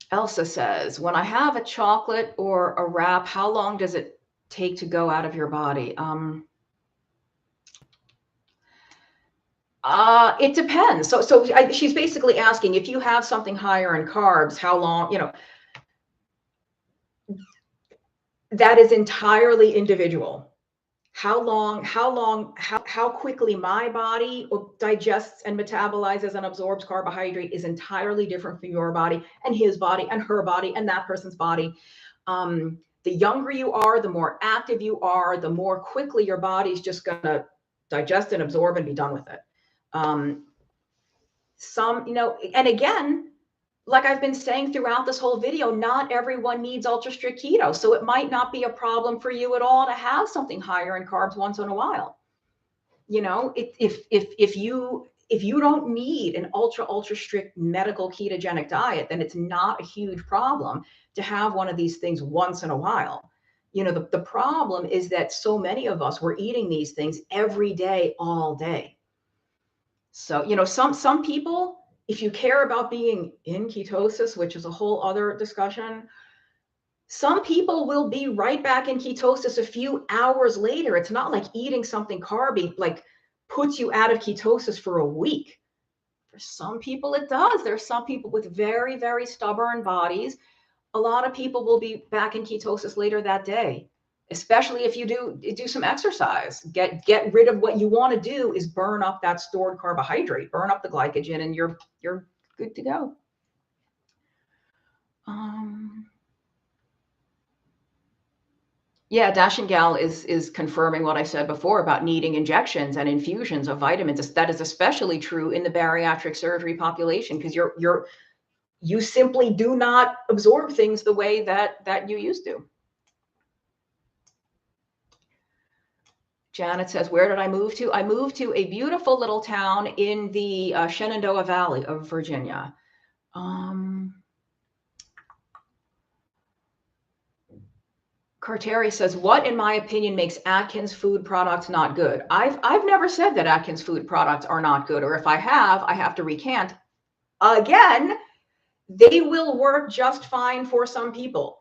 [SPEAKER 1] Elsa says, when I have a chocolate or a wrap, how long does it take to go out of your body? It depends. So she's basically asking, if you have something higher in carbs, how long, you know, that is entirely individual. How quickly my body digests and metabolizes and absorbs carbohydrate is entirely different from your body and his body and her body and that person's body. The younger you are, the more active you are, the more quickly your body's just gonna digest and absorb and be done with it. You know, and again, like I've been saying throughout this whole video, not everyone needs ultra strict keto. So it might not be a problem for you at all to have something higher in carbs once in a while. You know, if you don't need an ultra strict medical ketogenic diet, then it's not a huge problem to have one of these things once in a while. You know, the problem is that so many of us were eating these things every day, all day. So, you know, some people, if you care about being in ketosis, which is a whole other discussion, some people will be right back in ketosis a few hours later. It's not like eating something carby like puts you out of ketosis for a week. For some people, it does. There's some people with very, very stubborn bodies. A lot of people will be back in ketosis later that day, especially if you do some exercise. Get rid of what you want to do is burn up that stored carbohydrate, burn up the glycogen, and you're good to go. Yeah, Dash and Gal is confirming what I said before about needing injections and infusions of vitamins. That is especially true in the bariatric surgery population because you simply do not absorb things the way that you used to. Janet says, where did I move to? I moved to a beautiful little town in the Shenandoah Valley of Virginia. Carteri says, what, in my opinion, makes Atkins food products not good? I've never said that Atkins food products are not good, or if I have to recant. Again, they will work just fine for some people.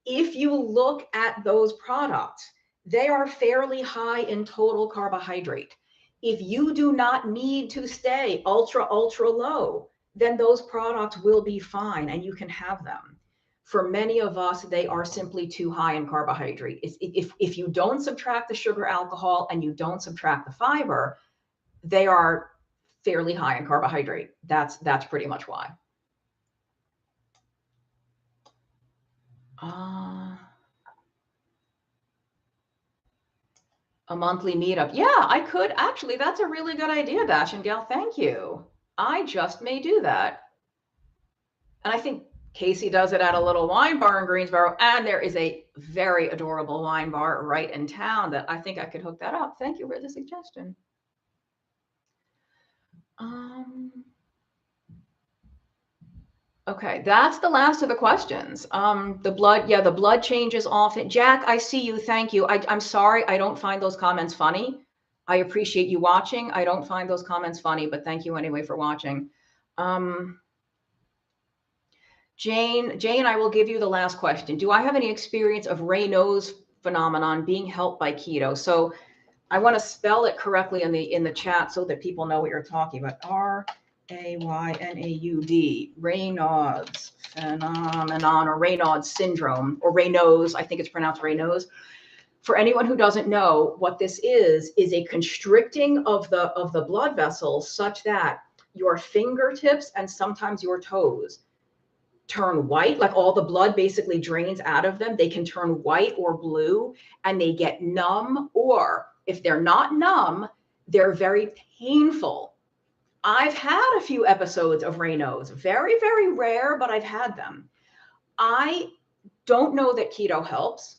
[SPEAKER 1] If you look at those products, they are fairly high in total carbohydrate. If you do not need to stay ultra low, then those products will be fine and you can have them. For many of us, they are simply too high in carbohydrate. If you don't subtract the sugar, alcohol, and you don't subtract the fiber, they are fairly high in carbohydrate. That's pretty much why. A monthly meetup. Yeah, I could actually. That's a really good idea, Dash and Gail. Thank you. I just may do that. And I think Casey does it at a little wine bar in Greensboro. And there is a very adorable wine bar right in town that I think I could hook that up. Thank you for the suggestion. Okay, that's the last of the questions. The blood changes often. Jack, I see you. Thank you. I'm sorry. I don't find those comments funny. I appreciate you watching. I don't find those comments funny, but thank you anyway for watching. Jane, I will give you the last question. Do I have any experience of Raynaud's phenomenon being helped by keto? So I want to spell it correctly in the chat so that people know what you're talking about. Raynaud, Raynaud's phenomenon, or Raynaud's syndrome, or Raynaud's, I think it's pronounced Raynaud's. For anyone who doesn't know, what this is a constricting of the blood vessels such that your fingertips and sometimes your toes turn white, like all the blood basically drains out of them. They can turn white or blue and they get numb, or if they're not numb, they're very painful. I've had a few episodes of Raynaud's, very, very rare, but I've had them. I don't know that keto helps.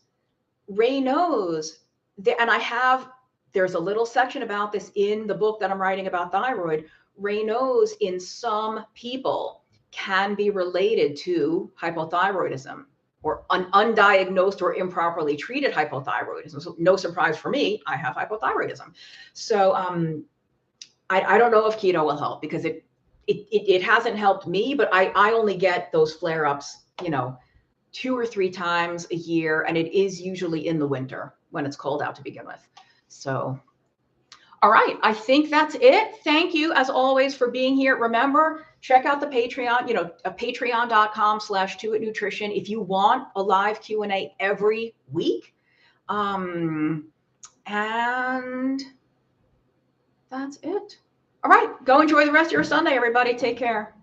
[SPEAKER 1] Raynaud's, and there's a little section about this in the book that I'm writing about thyroid. Raynaud's in some people can be related to hypothyroidism or undiagnosed or improperly treated hypothyroidism. So no surprise for me, I have hypothyroidism. So I don't know if keto will help because it hasn't helped me, but I only get those flare-ups, 2 or 3 times a year, and it is usually in the winter when it's cold out to begin with. So, all right, I think that's it. Thank you as always for being here. Remember, check out the Patreon, patreon.com/2itnutrition if you want a live Q&A every week. And that's it. All right, go enjoy the rest of your Sunday, everybody. Take care.